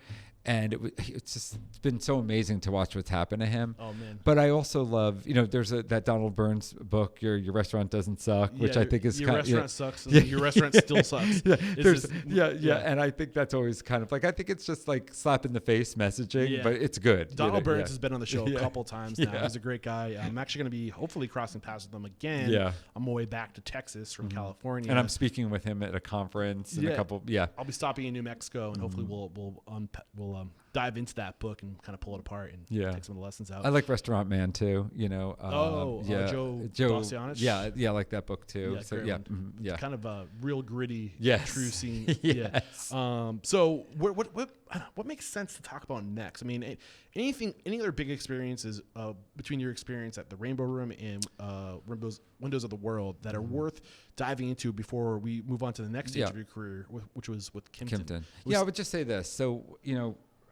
And it's just been so amazing to watch what's happened to him. Oh, man. But I also love, there's that Donald Burns book, Your Restaurant Doesn't Suck, which I think is your restaurant sucks, and your restaurant still sucks. And I think that's always kind of like, I think it's just like slap in the face messaging, but it's good. Donald Burns has been on the show a couple times now. He's a great guy. I'm actually going to be hopefully crossing paths with him again. Yeah. On my way back to Texas from California. And I'm speaking with him at a conference in a couple. Yeah. I'll be stopping in New Mexico, and hopefully we'll dive into that book and kind of pull it apart and take some of the lessons out. I like Restaurant Man too. Joe Dacianich. Yeah, I like that book too. It's kind of a real gritty, true scene. Yes. So what makes sense to talk about next? I mean, any other big experiences between your experience at the Rainbow Room and Windows of the World that are worth diving into before we move on to the next stage of your career, which was with Kimpton? I would just say this. So,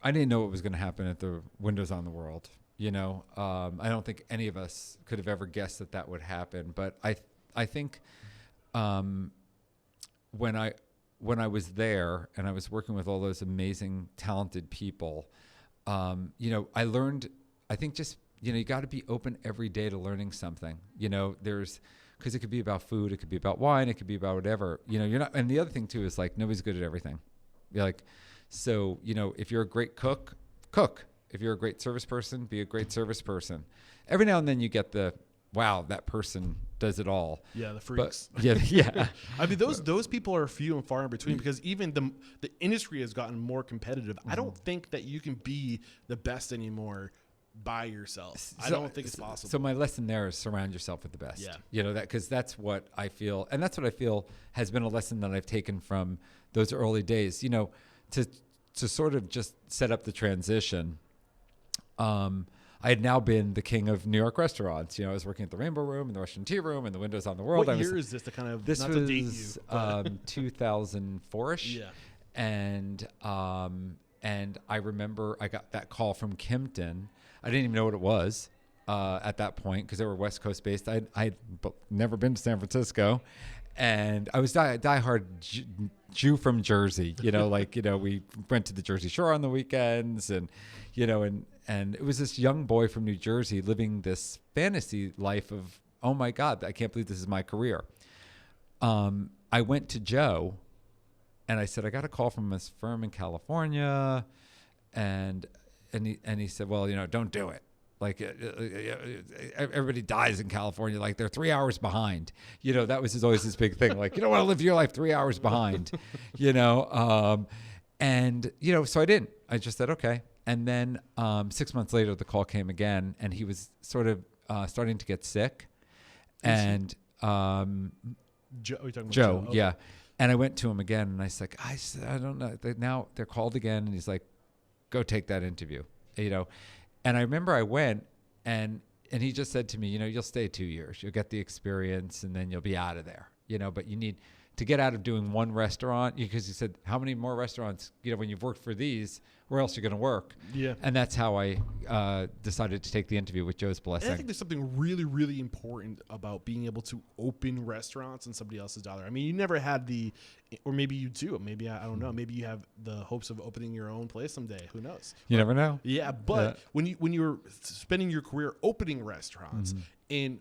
I didn't know what was going to happen at the Windows on the World. I don't think any of us could have ever guessed that would happen. But I think when I was there and I was working with all those amazing, talented people, I learned. I think just you got to be open every day to learning something. There's because it could be about food, it could be about wine, it could be about whatever. You're not. And the other thing too is like nobody's good at everything. You're like, so if you're a great cook, cook. If you're a great service person, be a great service person. Every now and then you get the, wow, that person does it all. Yeah, the freaks. But, yeah. I mean, those people are few and far in between, because even the industry has gotten more competitive. I don't think that you can be the best anymore by yourself. I don't think it's possible. So my lesson there is surround yourself with the best. Yeah. That because that's what I feel, and that's what I feel has been a lesson that I've taken from those early days. To sort of just set up the transition. I had now been the king of New York restaurants. I was working at the Rainbow Room and the Russian Tea Room and the Windows on the World. What year is this? This not was to date you, 2004-ish. Yeah. And I remember I got that call from Kimpton. I didn't even know what it was at that point because they were West Coast based. I'd never been to San Francisco. And I was diehard Jew from Jersey, we went to the Jersey Shore on the weekends and it was this young boy from New Jersey living this fantasy life of, oh my God, I can't believe this is my career. I went to Joe and I said, I got a call from this firm in California. And he said, well, don't do it. Like everybody dies in California. Like they're 3 hours behind. That was always his big thing. Like, you don't want to live your life 3 hours behind, so I didn't. I just said, okay. And then 6 months later, the call came again, and he was sort of starting to get sick. And Joe, you're talking about Joe, Okay. yeah. And I went to him again, and I said, I don't know. Now they're called again, and he's like, go take that interview, And I remember I went, and he just said to me, you'll stay 2 years. You'll get the experience, and then you'll be out of there. But you need to get out of doing one restaurant, because he said, how many more restaurants, when you've worked for these, where else are you going to work? Yeah. And that's how I decided to take the interview with Joe's blessing. And I think there's something really, really important about being able to open restaurants in somebody else's dollar. I mean, you never had or maybe you do. Maybe, I don't know. Maybe you have the hopes of opening your own place someday. Who knows? You never know. Yeah, but when you're spending your career opening restaurants, and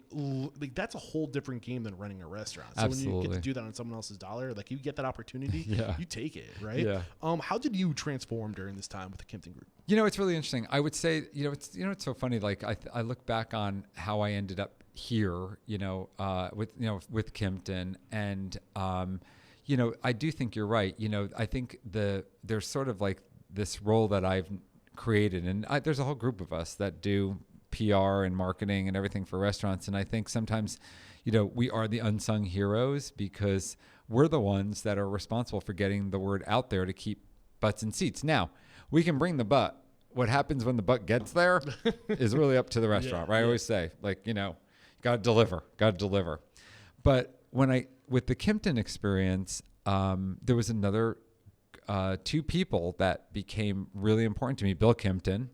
that's a whole different game than running a restaurant. So Absolutely. when you get to do that on someone else's dollar, like you get that opportunity, you take it, right? Yeah. How did you transform during this time with the Kimpton Group? It's really interesting. I would say, it's so funny. Like I look back on how I ended up here, with Kimpton, and I do think you're right. I think there's sort of like this role that I've created, and there's a whole group of us that do PR and marketing and everything for restaurants. And I think sometimes, we are the unsung heroes because we're the ones that are responsible for getting the word out there to keep butts in seats. Now, we can bring the butt. What happens when the butt gets there is really up to the restaurant, right? I always say, like, got to deliver. But with the Kimpton experience, there was another two people that became really important to me. Bill Kimpton,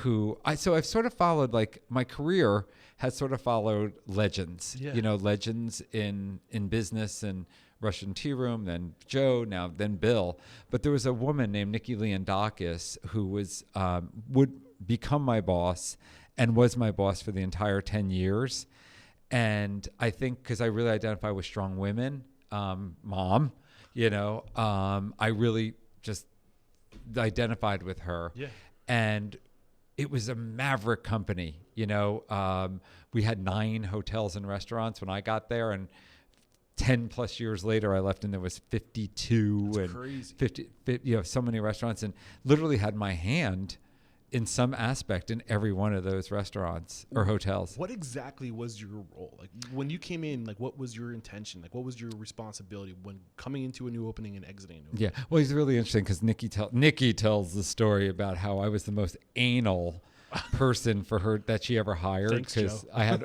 so I've sort of followed, like, my career has sort of followed legends, legends in business and Russian Tea Room, then Joe, then Bill. But there was a woman named Nikki Leondakis who would become my boss and was my boss for the entire 10 years. And I think because I really identify with strong women, mom, I really just identified with her. Yeah. And it was a maverick company. We had 9 hotels and restaurants when I got there, and 10 plus years later, I left and there was 52. That's and crazy. 50, so many restaurants, and literally had my hand in some aspect in every one of those restaurants or hotels. What exactly was your role? Like when you came in, like what was your intention? Like what was your responsibility when coming into a new opening and exiting a new opening? Yeah. Well, it's really interesting because Nikki tells the story about how I was the most anal person for her that she ever hired. Thanks, because Joe. I had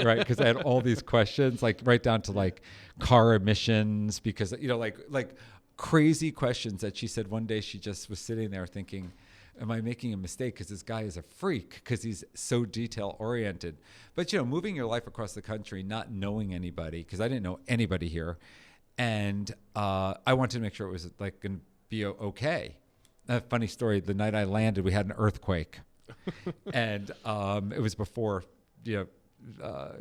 right because I had all these questions, like right down to like car emissions, because like crazy questions that she said one day she just was sitting there thinking, am I making a mistake because this guy is a freak because he's so detail oriented? But moving your life across the country, not knowing anybody, because I didn't know anybody here, and I wanted to make sure it was like going to be okay. A funny story: the night I landed, we had an earthquake. And it was before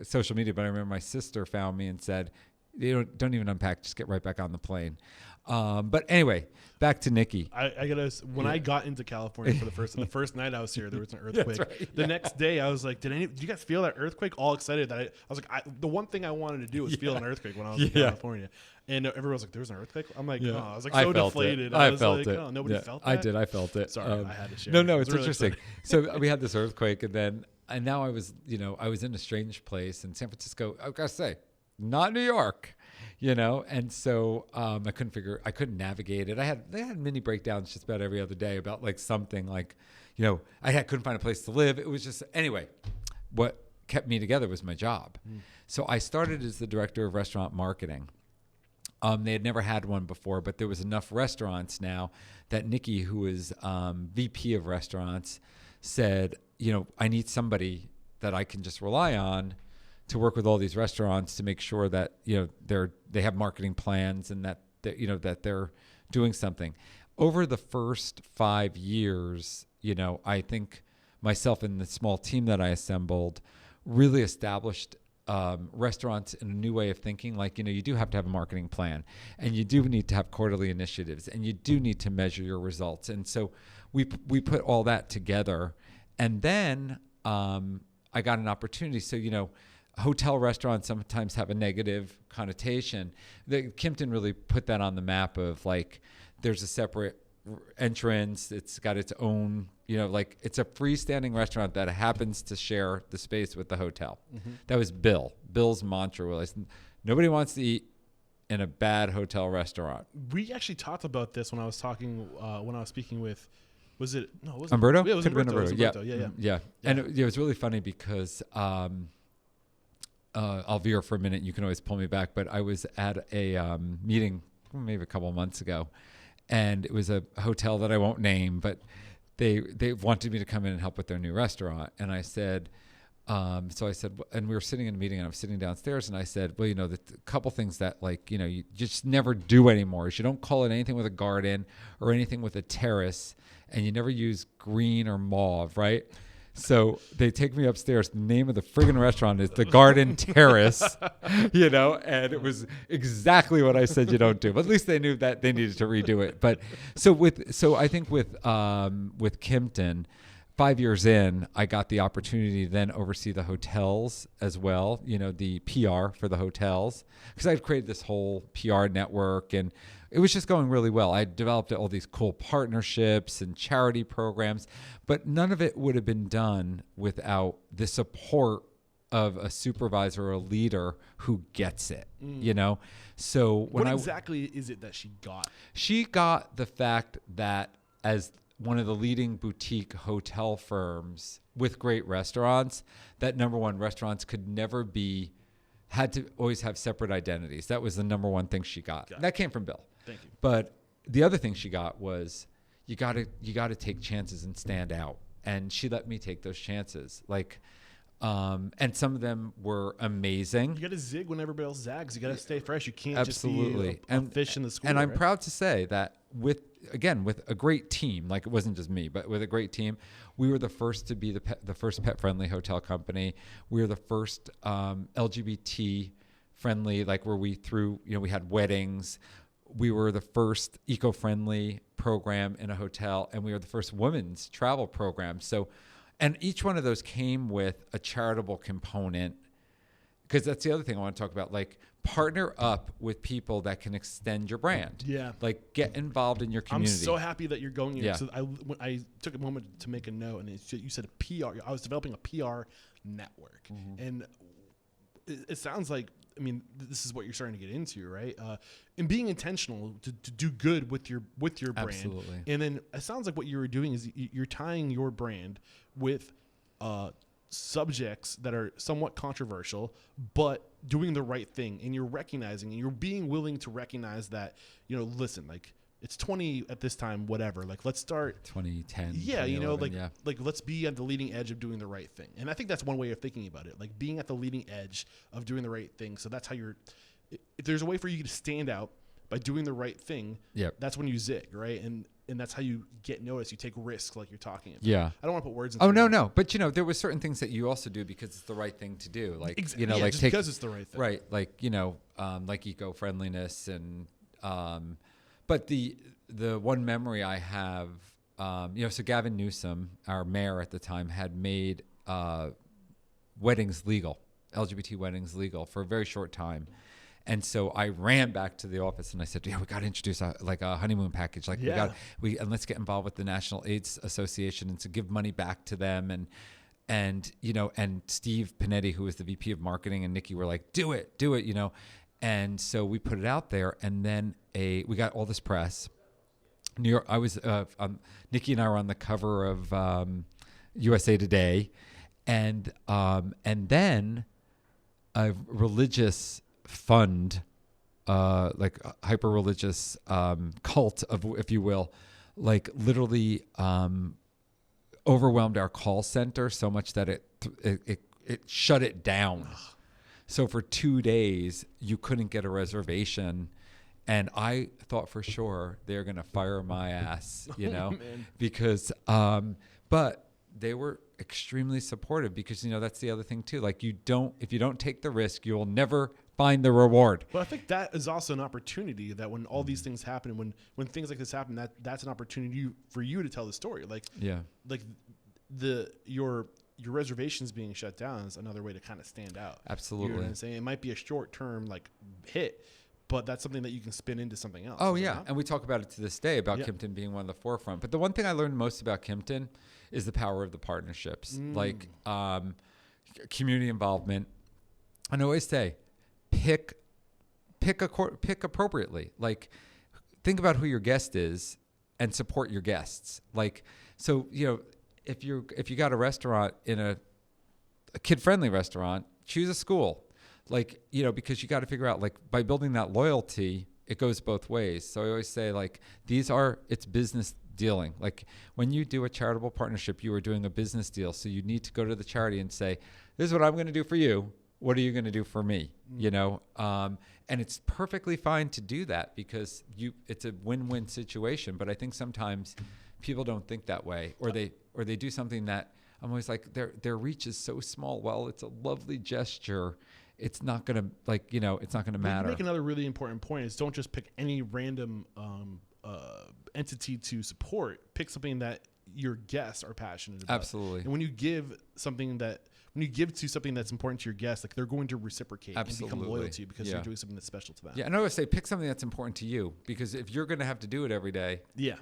social media, but I remember my sister found me and said, "You don't even unpack, just get right back on the plane." But anyway, back to Nikki. I gotta, when I got into California for the first night I was here, there was an earthquake. Right, the next day I was like, did you guys feel that earthquake? All excited that I was like, the one thing I wanted to do was feel an earthquake when I was in California. And everyone was like, there was an earthquake? I'm like, oh, I was like so deflated. I felt it. Oh, nobody felt that? I did. I felt it. Sorry, I had to share. No, it's really interesting. So we had this earthquake, and now I was in a strange place in San Francisco. I gotta say, not New York. And so I couldn't navigate it. They had mini breakdowns just about every other day about like something like, couldn't find a place to live. It was just, anyway, what kept me together was my job. So I started as the director of restaurant marketing. They had never had one before, but there was enough restaurants now that Nikki, who is VP of restaurants, said, I need somebody that I can just rely on to work with all these restaurants to make sure that they have marketing plans and that they're doing something. Over the first 5 years, I think myself and the small team that I assembled really established restaurants in a new way of thinking. Like, you do have to have a marketing plan, and you do need to have quarterly initiatives, and you do need to measure your results. And so we put all that together, and then I got an opportunity. So, hotel restaurants sometimes have a negative connotation. Kimpton really put that on the map of like, there's a separate entrance. It's got its own, it's a freestanding restaurant that happens to share the space with the hotel. Mm-hmm. That was Bill's mantra was, nobody wants to eat in a bad hotel restaurant. We actually talked about this when I was speaking with, was it Umberto? Yeah, it was Umberto. Yeah. And it was really funny because, I'll veer for a minute. You can always pull me back. But I was at a meeting maybe a couple of months ago, and it was a hotel that I won't name, but they wanted me to come in and help with their new restaurant. And I said, and we were sitting in a meeting, and I was sitting downstairs, and I said, well, the couple things that you just never do anymore is you don't call it anything with a garden or anything with a terrace, and you never use green or mauve, right? So they take me upstairs. The name of the friggin' restaurant is the Garden Terrace, and it was exactly what I said you don't do. But at least they knew that they needed to redo it. But so I think with Kimpton, 5 years in, I got the opportunity to then oversee the hotels as well. The PR for the hotels, because I'd created this whole PR network, and it was just going really well. I developed all these cool partnerships and charity programs, but none of it would have been done without the support of a supervisor or a leader who gets it, So what exactly is it that she got? She got the fact that as one of the leading boutique hotel firms with great restaurants, that number one, restaurants had to always have separate identities. That was the number one thing she got. That came from Bill. Thank you. But the other thing she got was you got to take chances and stand out. And she let me take those chances. And some of them were amazing. You got to zig when everybody else zags. You got to stay fresh. You can't Absolutely. just be a fish in the school. And I'm proud to say that with a great team, like it wasn't just me, but with a great team, we were the first to be the first pet-friendly hotel company. We were the first LGBT-friendly, where we had weddings. We were the first eco-friendly program in a hotel, and we were the first women's travel program. So, and each one of those came with a charitable component, because that's the other thing I want to talk about. Partner up with people that can extend your brand. Yeah. Get involved in your community. I'm so happy that you're going in. Yeah. So I took a moment to make a note, and you said a PR. I was developing a PR network, and it sounds like, this is what you're starting to get into, right? And being intentional to do good with your brand. Absolutely. And then it sounds like what you were doing is you're tying your brand with subjects that are somewhat controversial, but doing the right thing. And you're recognizing, and you're being willing to recognize that, listen, it's 20 at this time, whatever. Let's start 2010. Yeah, let's be at the leading edge of doing the right thing. And I think that's one way of thinking about it, being at the leading edge of doing the right thing. So that's how if there's a way for you to stand out, by doing the right thing, Yep. that's when you zig, right? And that's how you get noticed. You take risks, like you're talking about. Yeah. I don't want to put words in. Oh, no. But, there were certain things that you also do because it's the right thing to do. Like, like just because it's the right thing. Right. Like, like eco-friendliness and, but the one memory I have, so Gavin Newsom, our mayor at the time, had made weddings legal, LGBT weddings legal for a very short time. And so I ran back to the office and I said, we got to introduce a honeymoon package. Like and let's get involved with the National AIDS Association and to give money back to them. And Steve Panetti, who was the VP of marketing, and Nikki were like, do it. And so we put it out there, and then we got all this press. New York, I was, Nikki and I were on the cover of USA Today, and then a religious fund, like a hyper-religious cult of, if you will, like literally overwhelmed our call center so much that it shut it down. So for 2 days, you couldn't get a reservation. And I thought for sure they're going to fire my ass, because, but they were extremely supportive because, that's the other thing too. Like if you don't take the risk, you will never find the reward. But I think that is also an opportunity that when all these things happen, when things like this happen, that's an opportunity for you to tell the story. Your reservations being shut down is another way to kind of stand out. Absolutely. You know what I'm saying? It might be a short-term hit, but that's something that you can spin into something else. Oh, yeah. And we talk about it to this day about Kimpton being one of the forefront. But the one thing I learned most about Kimpton is the power of the partnerships, like community involvement. And I always say, pick appropriately. Like, think about who your guest is and support your guests. Like, so, if you got a restaurant in a kid-friendly restaurant, choose a school. Like, because you got to figure out, like, by building that loyalty, it goes both ways. So I always say, like, it's business dealing. Like, when you do a charitable partnership, you are doing a business deal. So you need to go to the charity and say, this is what I'm going to do for you. What are you going to do for me? And it's perfectly fine to do that because it's a win-win situation. But I think sometimes people don't think that way, or they do something that I'm always like, their reach is so small. Well, it's a lovely gesture. It's not going to it's not going to matter. Make another really important point is don't just pick any random entity to support. Pick something that your guests are passionate about. Absolutely. And when you give to something that's important to your guests, like they're going to reciprocate and become loyal to you because you're doing something that's special to them. Yeah, and I always say pick something that's important to you because if you're going to have to do it every day, you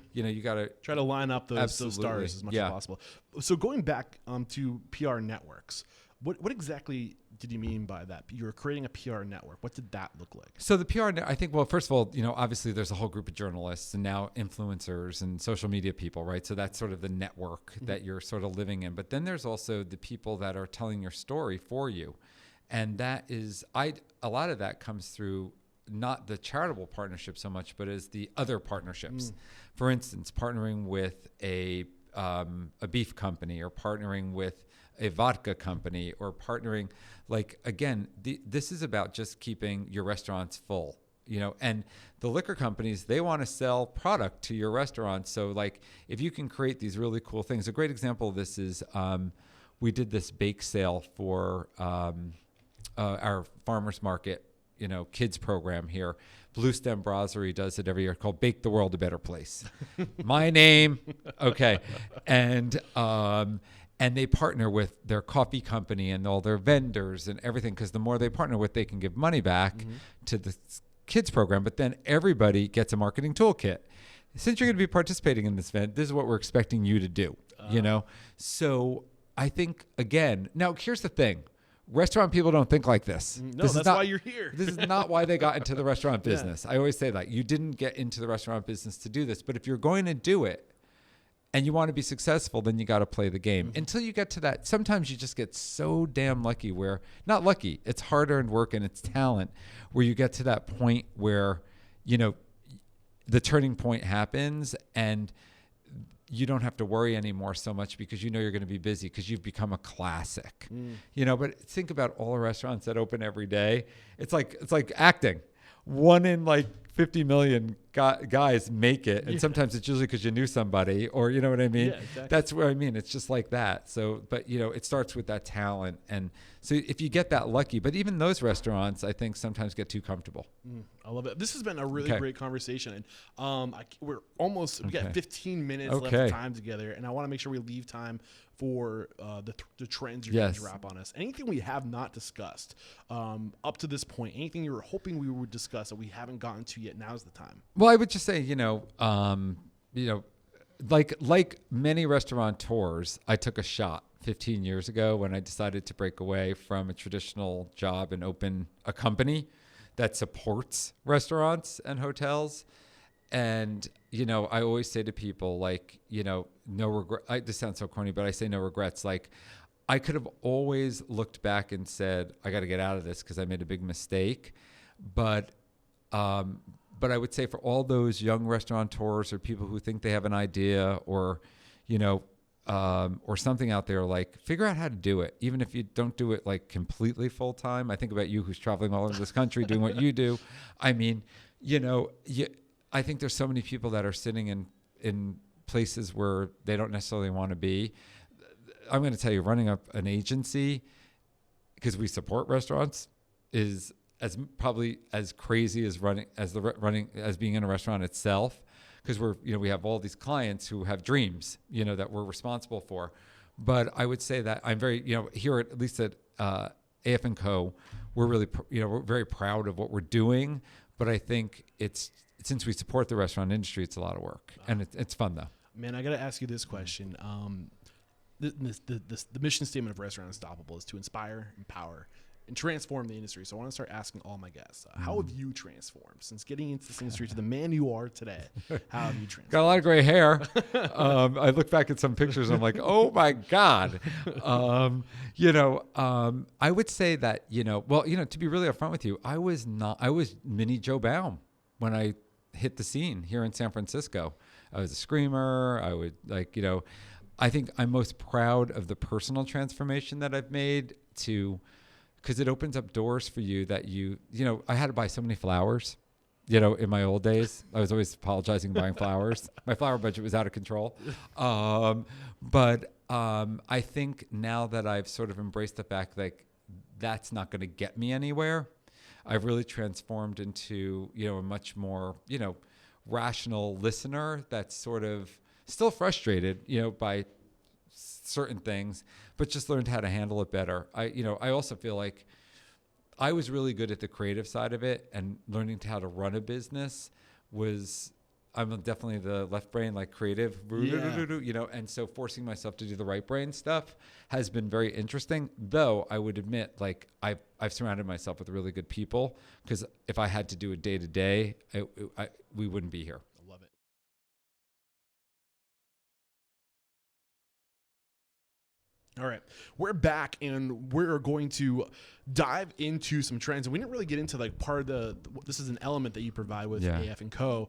got to try to line up those stars as much as possible. So going back to PR networks, what exactly did you mean by that? You were creating a PR network. What did that look like? So the PR, I think, well, first of all, obviously there's a whole group of journalists and now influencers and social media people, right? So that's sort of the network that you're sort of living in. But then there's also the people that are telling your story for you. And that is, a lot of that comes through not the charitable partnership so much, but as the other partnerships. For instance, partnering with a beef company or partnering with a vodka company or partnering, like, again, this is about just keeping your restaurants full, and the liquor companies, they want to sell product to your restaurant. So like, if you can create these really cool things, a great example of this is, we did this bake sale for, our farmers market, kids program here. Blue Stem Brasserie does it every year called Bake the World a Better Place. My name. Okay. And they partner with their coffee company and all their vendors and everything because the more they partner with, they can give money back to the kids program. But then everybody gets a marketing toolkit. Since you're going to be participating in this event, this is what we're expecting you to do, So I think, again, now here's the thing. Restaurant people don't think like this. No, that's why you're here. This is not why they got into the restaurant business. I always say that. You didn't get into the restaurant business to do this. But if you're going to do it, and you want to be successful, then you got to play the game. Until you get to that, sometimes you just get so damn lucky not lucky, it's hard-earned work and it's talent, where you get to that point where, the turning point happens and you don't have to worry anymore so much because you're going to be busy because you've become a classic. But think about all the restaurants that open every day. It's like acting. One in like 50 million guys make it. And sometimes it's usually because you knew somebody, or you know what I mean? Yeah, exactly. That's what I mean. It's just like that. So, but you know, it starts with that talent. And so if you get that lucky, but even those restaurants, I think sometimes get too comfortable. I love it. This has been a really great conversation. And we got 15 minutes left of time together. And I want to make sure we leave time for the trends you're going to drop on us. Anything we have not discussed up to this point, anything you were hoping we would discuss that we haven't gotten to yet, now's the time. Well, I would just say, like many restaurateurs, I took a shot 15 years ago when I decided to break away from a traditional job and open a company that supports restaurants and hotels. And, I always say to people, like, no regret. This sounds so corny, but I say no regrets. Like, I could have always looked back and said, I got to get out of this because I made a big mistake. But I would say for all those young restaurateurs or people who think they have an idea or something out there, like, figure out how to do it. Even if you don't do it like completely full time. I think about you who's traveling all over this country doing what you do. I mean, I think there's so many people that are sitting in places where they don't necessarily want to be. I'm going to tell you, running up an agency, because we support restaurants, is probably as crazy as being in a restaurant itself, because we have all these clients who have dreams, that we're responsible for. But I would say that I'm very, here at least at AF&CO, we're really, we're very proud of what we're doing. But I think since we support the restaurant industry, it's a lot of work, and it's fun though. Man, I got to ask you this question. The mission statement of Restaurant Unstoppable is to inspire, empower, and transform the industry. So I want to start asking all my guests, how have you transformed since getting into this industry to the man you are today? How have you transformed? Got a lot of gray hair. I look back at some pictures and I'm like, oh my God. I would say that, to be really upfront with you, I was mini Joe Baum when I hit the scene here in San Francisco. I was a screamer. I would I think I'm most proud of the personal transformation that I've made because it opens up doors for you that I had to buy so many flowers, in my old days. I was always apologizing buying flowers. My flower budget was out of control. But I think now that I've sort of embraced the fact like that's not going to get me anywhere, I've really transformed into, a much more, rational listener that's sort of still frustrated, by certain things, but just learned how to handle it better. I also feel like I was really good at the creative side of it, and learning how to run a business I'm definitely the left brain, like creative, and so forcing myself to do the right brain stuff has been very interesting. Though I would admit, like I've surrounded myself with really good people, because if I had to do it day to day, we wouldn't be here. I love it. All right, we're back and we're going to dive into some trends. And we didn't really get into like part of this is an element that you provide with AF&CO.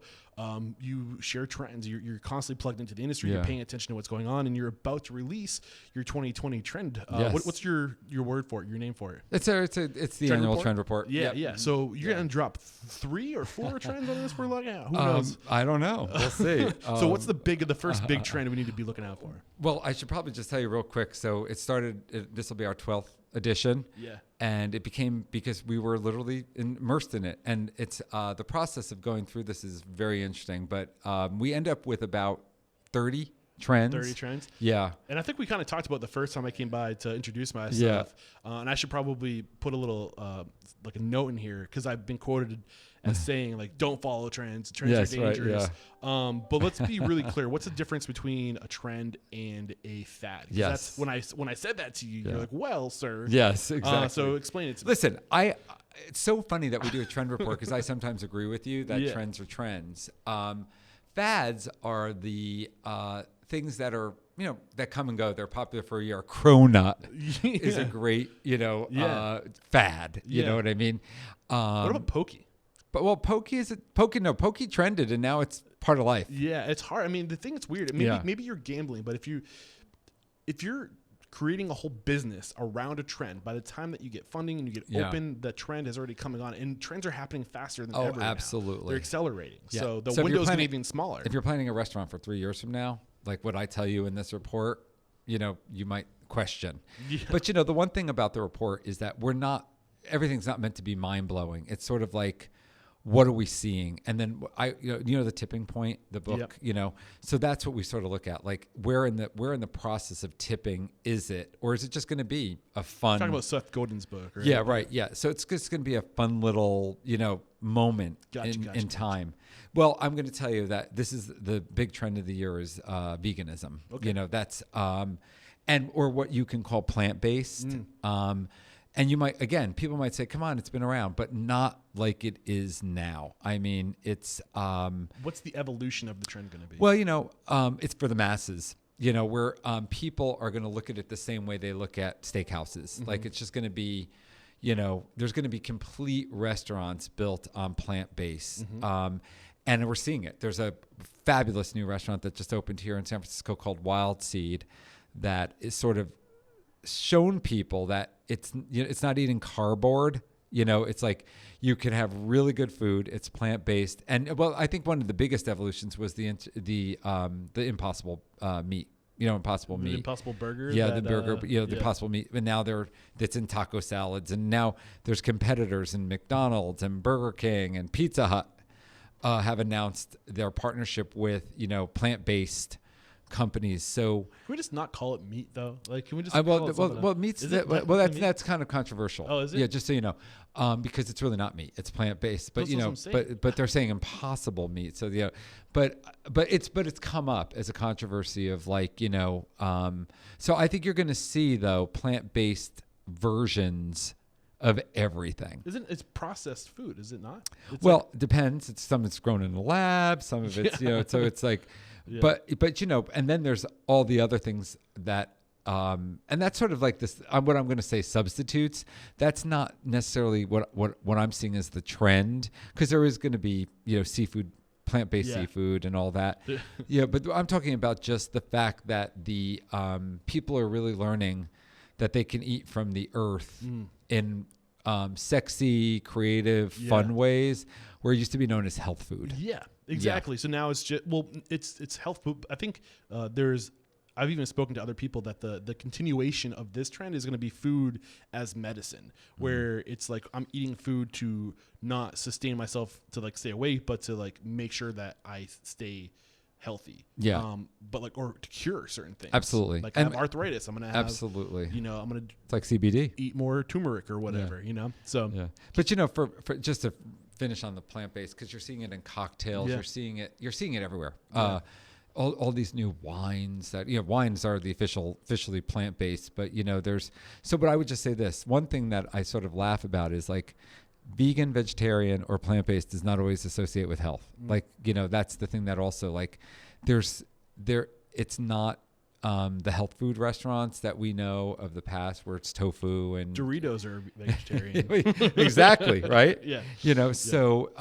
You share trends. You're constantly plugged into the industry. You're paying attention to what's going on, and you're about to release your 2020 trend. What's your word for it? Your name for it? It's the annual trend report. Yeah. So you're gonna drop 3 or 4 trends on this. We're looking at. Who knows? I don't know. We'll see. So what's the first big trend we need to be looking out for? Well, I should probably just tell you real quick. So it started. This will be our 12th edition. Yeah. And it became because we were literally immersed in it. And it's the process of going through this is very interesting. But we end up with about 30 trends. 30 trends? Yeah. And I think we kind of talked about the first time I came by to introduce myself. Yeah. And I should probably put a little like a note in here, because I've been quoted as saying, like, don't follow trends. Trends are dangerous. Right, but let's be really clear. What's the difference between a trend and a fad? Yes. That's when I said that to you, you're like, well, sir. Yes, exactly. So explain it to me. Listen, it's so funny that we do a trend report, because I sometimes agree with you that trends are trends. Fads are the things that are, that come and go. They're popular for a year. Cronut is a great, fad. You know what I mean? What about Pokey? But Pokey trended, and now it's part of life. Yeah, it's hard. I mean, the thing that's weird. Maybe you're gambling, but if you're creating a whole business around a trend. By the time that you get funding and you get open, the trend has already coming on, and trends are happening faster than ever. Absolutely. Now. They're accelerating. Yeah. So the window's getting even smaller. If you're planning a restaurant for 3 years from now, like what I tell you in this report, you might question. Yeah. But the one thing about the report is that everything's not meant to be mind blowing. It's sort of like, what are we seeing? And then the tipping point, the book, so that's what we sort of look at. Like where in the process of tipping is it, or is it just going to be a fun? Talking about Seth Godin's book, right? Yeah, right. Yeah. So it's just going to be a fun little, moment in time. Well, I'm going to tell you that this is the big trend of the year is veganism. Okay. That's or what you can call plant-based. And people might say, come on, it's been around, but not like it is now. I mean, it's... what's the evolution of the trend going to be? Well, it's for the masses, where people are going to look at it the same way they look at steakhouses. Mm-hmm. Like it's just going to be, there's going to be complete restaurants built on plant-based. Mm-hmm. And we're seeing it. There's a fabulous new restaurant that just opened here in San Francisco called Wild Seed that is sort of shown people that it's not eating cardboard. It's like you can have really good food. It's plant-based. And I think one of the biggest evolutions was the Impossible meat. Impossible meat. The Impossible burger. Yeah, the burger. The Impossible meat. And now it's in taco salads. And now there's competitors in McDonald's and Burger King and Pizza Hut have announced their partnership with plant-based companies. So can we just not call it meat though? Like, can we just meat's that's kind of controversial. Oh, is it? Yeah, just so you know, because it's really not meat. It's plant based. But but they're saying impossible meat. So but it's come up as a controversy of like So I think you're going to see though plant based versions of everything. It's processed food? Is it not? It depends. Some it's grown in the lab. Some of it's so it's like. Yeah. But and then there's all the other things that and that's sort of like this what I'm going to say substitutes. That's not necessarily what I'm seeing as the trend, because there is going to be seafood, plant-based seafood and all that. But I'm talking about just the fact that the people are really learning that they can eat from the earth in sexy, creative, fun ways, where it used to be known as health food. Yeah. Exactly. Yeah. So now it's just it's health food. I think I've even spoken to other people that the continuation of this trend is going to be food as medicine, where it's like I'm eating food to not sustain myself to like stay awake, but to like make sure that I stay healthy. Yeah. But or to cure certain things. Absolutely. Like I have arthritis, I'm gonna have absolutely. I'm gonna it's like CBD. Eat more turmeric or whatever. So yeah. But for just to finish on the plant-based, because you're seeing it in cocktails, you're seeing it everywhere. All these new wines that wines are the officially plant-based, but but I would just say this one thing that I sort of laugh about is like vegan, vegetarian, or plant-based does not always associate with health. Like that's the thing that also like it's not the health food restaurants that we know of the past where it's tofu and Doritos are vegetarian. Exactly. Right. Yeah. So,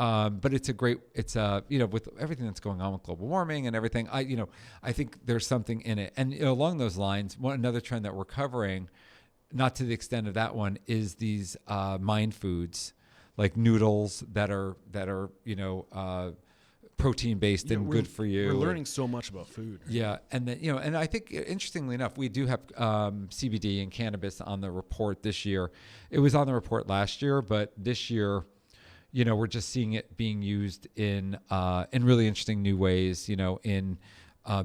but it's with everything that's going on with global warming and everything, I think there's something in it. And along those lines, another trend that we're covering, not to the extent of that one, is these mind foods like noodles that are protein based and good for you. We're learning so much about food. Right? Yeah, and then and I think interestingly enough, we do have CBD and cannabis on the report this year. It was on the report last year, but this year, we're just seeing it being used in really interesting new ways. In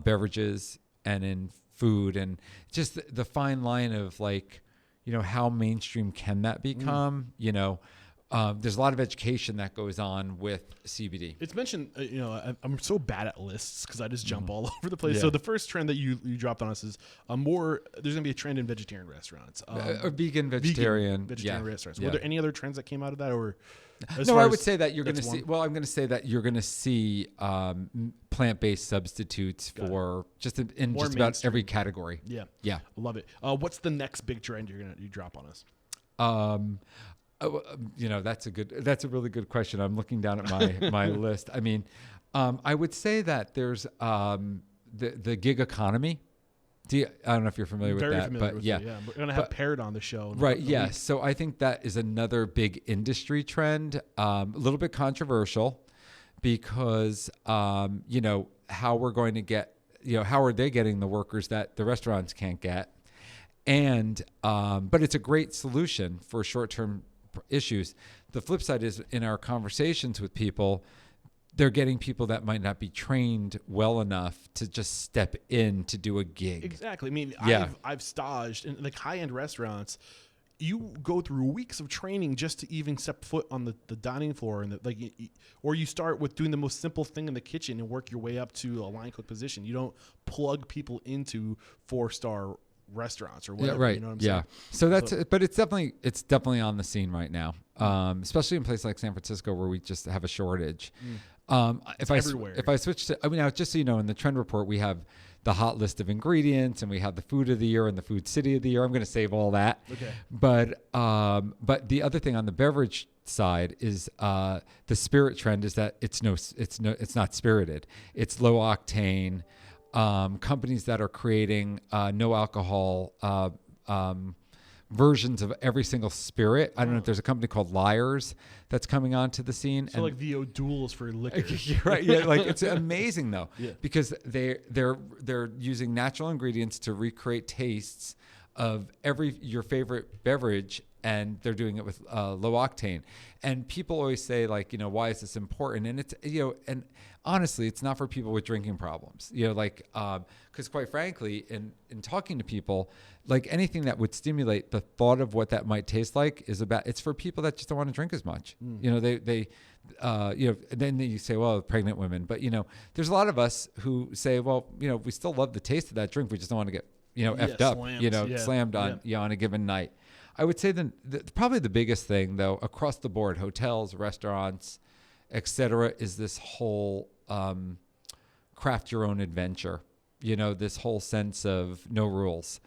beverages and in food, and just the fine line of like, how mainstream can that become? There's a lot of education that goes on with CBD. It's mentioned, I'm so bad at lists because I just jump all over the place. Yeah. So the first trend that you dropped on us is there's going to be a trend in vegetarian restaurants. Or vegan, vegetarian restaurants. Were there any other trends that came out of that? Or no, I would say that you're going to see, I'm going to say that you're going to see plant-based substitutes for just in just about every category. Yeah. Yeah. I love it. What's the next big trend you drop on us? That's a really good question. I'm looking down at my list. I mean, I would say that there's the gig economy I don't know if you're familiar with that, but yeah, we're gonna have Parrot on the show, right? Yeah, so I think that is another big industry trend, a little bit controversial, because you know, how we're going to get, you know, how are they getting the workers that the restaurants can't get, and but it's a great solution for short-term issues. The flip side is, in our conversations with people, they're getting people that might not be trained well enough to just step in to do a gig. Exactly. I mean, Yeah. I've staged in like high-end restaurants. You go through weeks of training just to even step foot on the dining floor, and or you start with doing the most simple thing in the kitchen and work your way up to a line cook position. You don't plug people into 4-star restaurants or whatever. Yeah, right. You know what I'm yeah. saying? But it's definitely on the scene right now, especially in places like San Francisco where we just have a shortage. If I switch to, I mean, now, just so you know, in the trend report, we have the hot list of ingredients, and we have the food of the year and the food city of the year. I'm going to save all that. Okay. But the other thing on the beverage side is the spirit trend is that it's not spirited. It's low octane. Companies that are creating no alcohol versions of every single spirit. I don't know if there's a company called Liars that's coming onto the scene. So like VO duels for liquor. Right. Yeah. Like, it's amazing though, Yeah. because they're using natural ingredients to recreate tastes of your favorite beverage, and they're doing it with low octane. And people always say, like, you know, why is this important? And it's, you know, and honestly, it's not for people with drinking problems, you know, like, because quite frankly, in talking to people, like, anything that would stimulate the thought of what that might taste like it's for people that just don't want to drink as much. You know, they you know, then you say, well, pregnant women, but, you know, there's a lot of us who say, well, you know, we still love the taste of that drink. We just don't want to get, you know, effed up, slammed, you know, yeah. slammed on, on a given night. I would say probably the biggest thing, though, across the board, hotels, restaurants, etc., is this whole craft your own adventure. You know, this whole sense of no rules.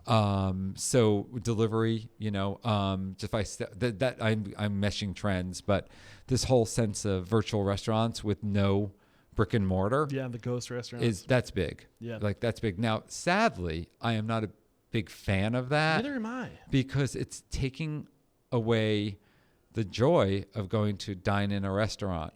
So delivery, you know, I'm meshing trends, but this whole sense of virtual restaurants with no brick and mortar. Yeah, the ghost restaurants. That's big. Yeah. Like, that's big. Now, sadly, I am not a big fan of that. Neither am I. Because it's taking away the joy of going to dine in a restaurant.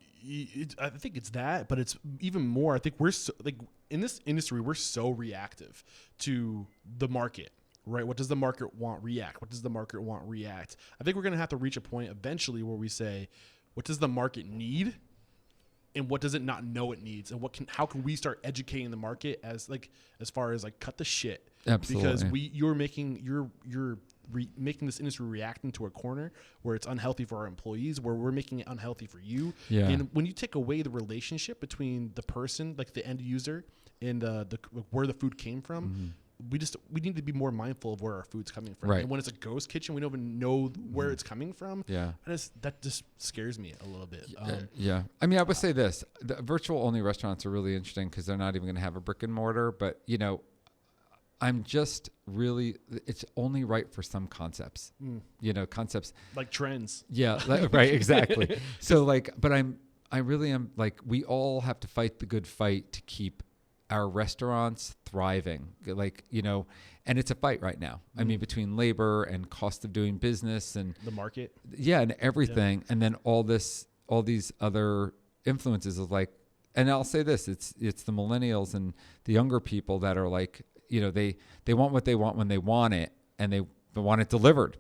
I think it's that, but it's even more. I think we're so, like, in this industry, we're so reactive to the market, right? What does the market want? React. What does the market want? React. I think we're going to have to reach a point eventually where we say, what does the market need? And what does it not know it needs? And how can we start educating the market as far as like, cut the shit? Absolutely. Because you're making this industry react into a corner where it's unhealthy for our employees, where we're making it unhealthy for you. Yeah. And when you take away the relationship between the person, like the end user, and where the food came from, we need to be more mindful of where our food's coming from. Right. And when it's a ghost kitchen, we don't even know where it's coming from. Yeah. That just scares me a little bit. Yeah. I mean, I would say this: the virtual only restaurants are really interesting because they're not even going to have a brick and mortar. But, you know, it's only right for some concepts. You know, concepts like trends. Yeah. Right. Exactly. So, like, but I really am, like, we all have to fight the good fight to keep our restaurants thriving, like, you know, and it's a fight right now. I mean, between labor and cost of doing business and the market. Yeah. And everything. Yeah. And then all these other influences of, like, and I'll say this, it's the millennials and the younger people that are like, you know, they want what they want when they want it, and they want it delivered,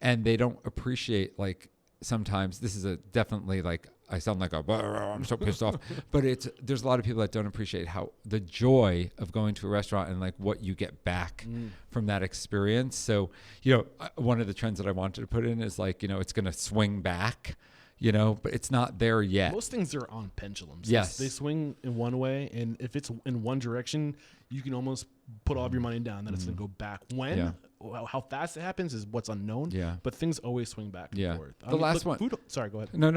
and they don't appreciate, like, sometimes this is definitely like, I sound like I'm so pissed off, but there's a lot of people that don't appreciate how the joy of going to a restaurant and, like, what you get back from that experience. So, you know, one of the trends that I wanted to put in is, like, you know, it's going to swing back, you know, but it's not there yet. Most things are on pendulums. Yes. They swing in one way, and if it's in one direction, you can almost put all of your money down that it's going to go back. When? Yeah. How fast it happens is what's unknown. Yeah. But things always swing back and forth. The last one. Sorry, go ahead. No,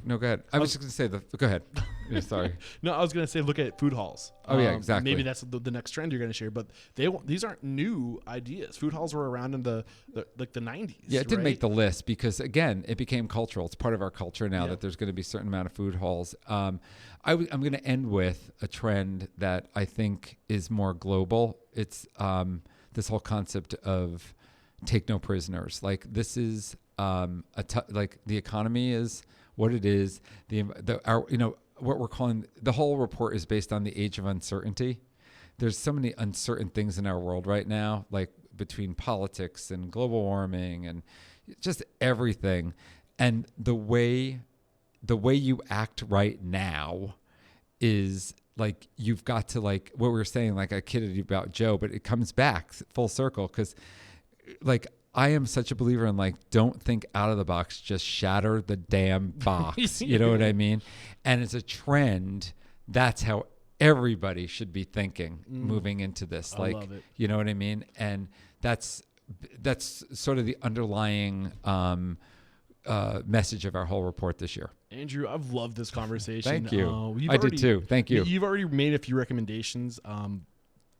go ahead. I was just going to say, go ahead. Yeah, sorry. No, I was going to say look at food halls. Oh, yeah, exactly. Maybe that's the next trend you're going to share, but these aren't new ideas. Food halls were around in the 90s. Yeah, it didn't make the list because, again, it became cultural. It's part of our culture now that there's going to be a certain amount of food halls. I'm going to end with a trend that I think is more global. It's this whole concept of take no prisoners. Like, this is like the economy is what it is. What we're calling the whole report is based on the age of uncertainty. There's so many uncertain things in our world right now, like between politics and global warming and just everything. And the way you act right now is like, you've got to, like what we were saying, like I kidded you about Joe, but it comes back full circle. Cause like, I am such a believer in, like, don't think out of the box, just shatter the damn box. You know what I mean? And it's a trend. That's how everybody should be thinking moving into this. I love it. You know what I mean? And that's sort of the underlying message of our whole report this year. Andrew, I've loved this conversation. Thank you. I did too. Thank you. You've already made a few recommendations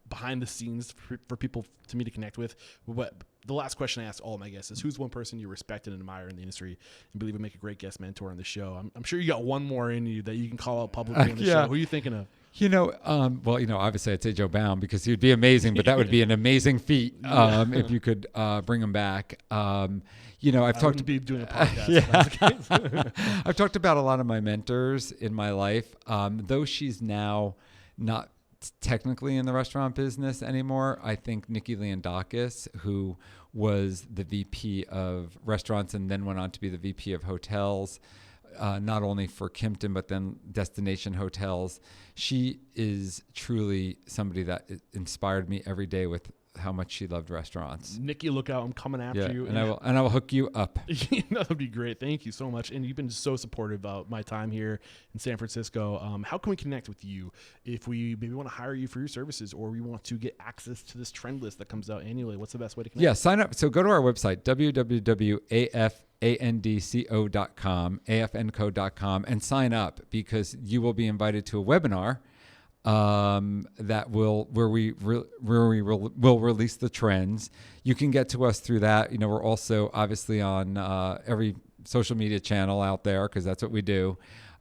behind the scenes for people to me to connect with. But the last question I ask all of my guests is, who's one person you respect and admire in the industry and believe would make a great guest mentor on the show? I'm sure you got one more in you that you can call out publicly on the show. Who are you thinking of? Obviously I'd say Joe Baum because he would be amazing, but that would be an amazing feat if you could bring him back. I've talked to be doing a podcast. I've talked about a lot of my mentors in my life, though she's now not technically in the restaurant business anymore. I think Nikki Leondakis, who was the VP of restaurants and then went on to be the VP of hotels, not only for Kimpton, but then Destination Hotels. She is truly somebody that inspired me every day with how much she loved restaurants. Nikki, look out. I'm coming after you. And I will hook you up. That would be great. Thank you so much. And you've been so supportive of my time here in San Francisco. How can we connect with you if we maybe want to hire you for your services, or we want to get access to this trend list that comes out annually? What's the best way to connect? Yeah, sign up. So go to our website, www.afandco.com, afandco.com, and sign up, because you will be invited to a webinar where we will release the trends. You can get to us through that. We're also obviously on every social media channel out there, because that's what we do.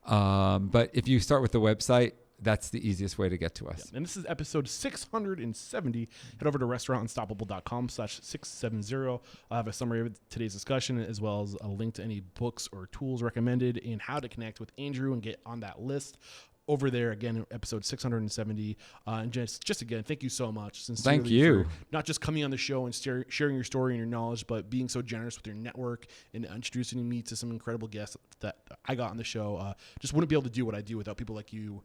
But if you start with the website, that's the easiest way to get to us. Yeah. And this is episode 670. Head over to restaurantunstoppable.com/670. I'll have a summary of today's discussion, as well as a link to any books or tools recommended, and how to connect with Andrew and get on that list over there. Again, episode 670. And just again, thank you so much. Sincerely, thank you. For not just coming on the show and sharing your story and your knowledge, but being so generous with your network and introducing me to some incredible guests that I got on the show. Just wouldn't be able to do what I do without people like you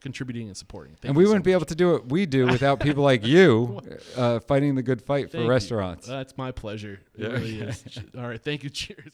contributing and supporting. And we wouldn't be able to do what we do without people like you fighting the good fight for restaurants. That's my pleasure. It really is. All right. Thank you. Cheers.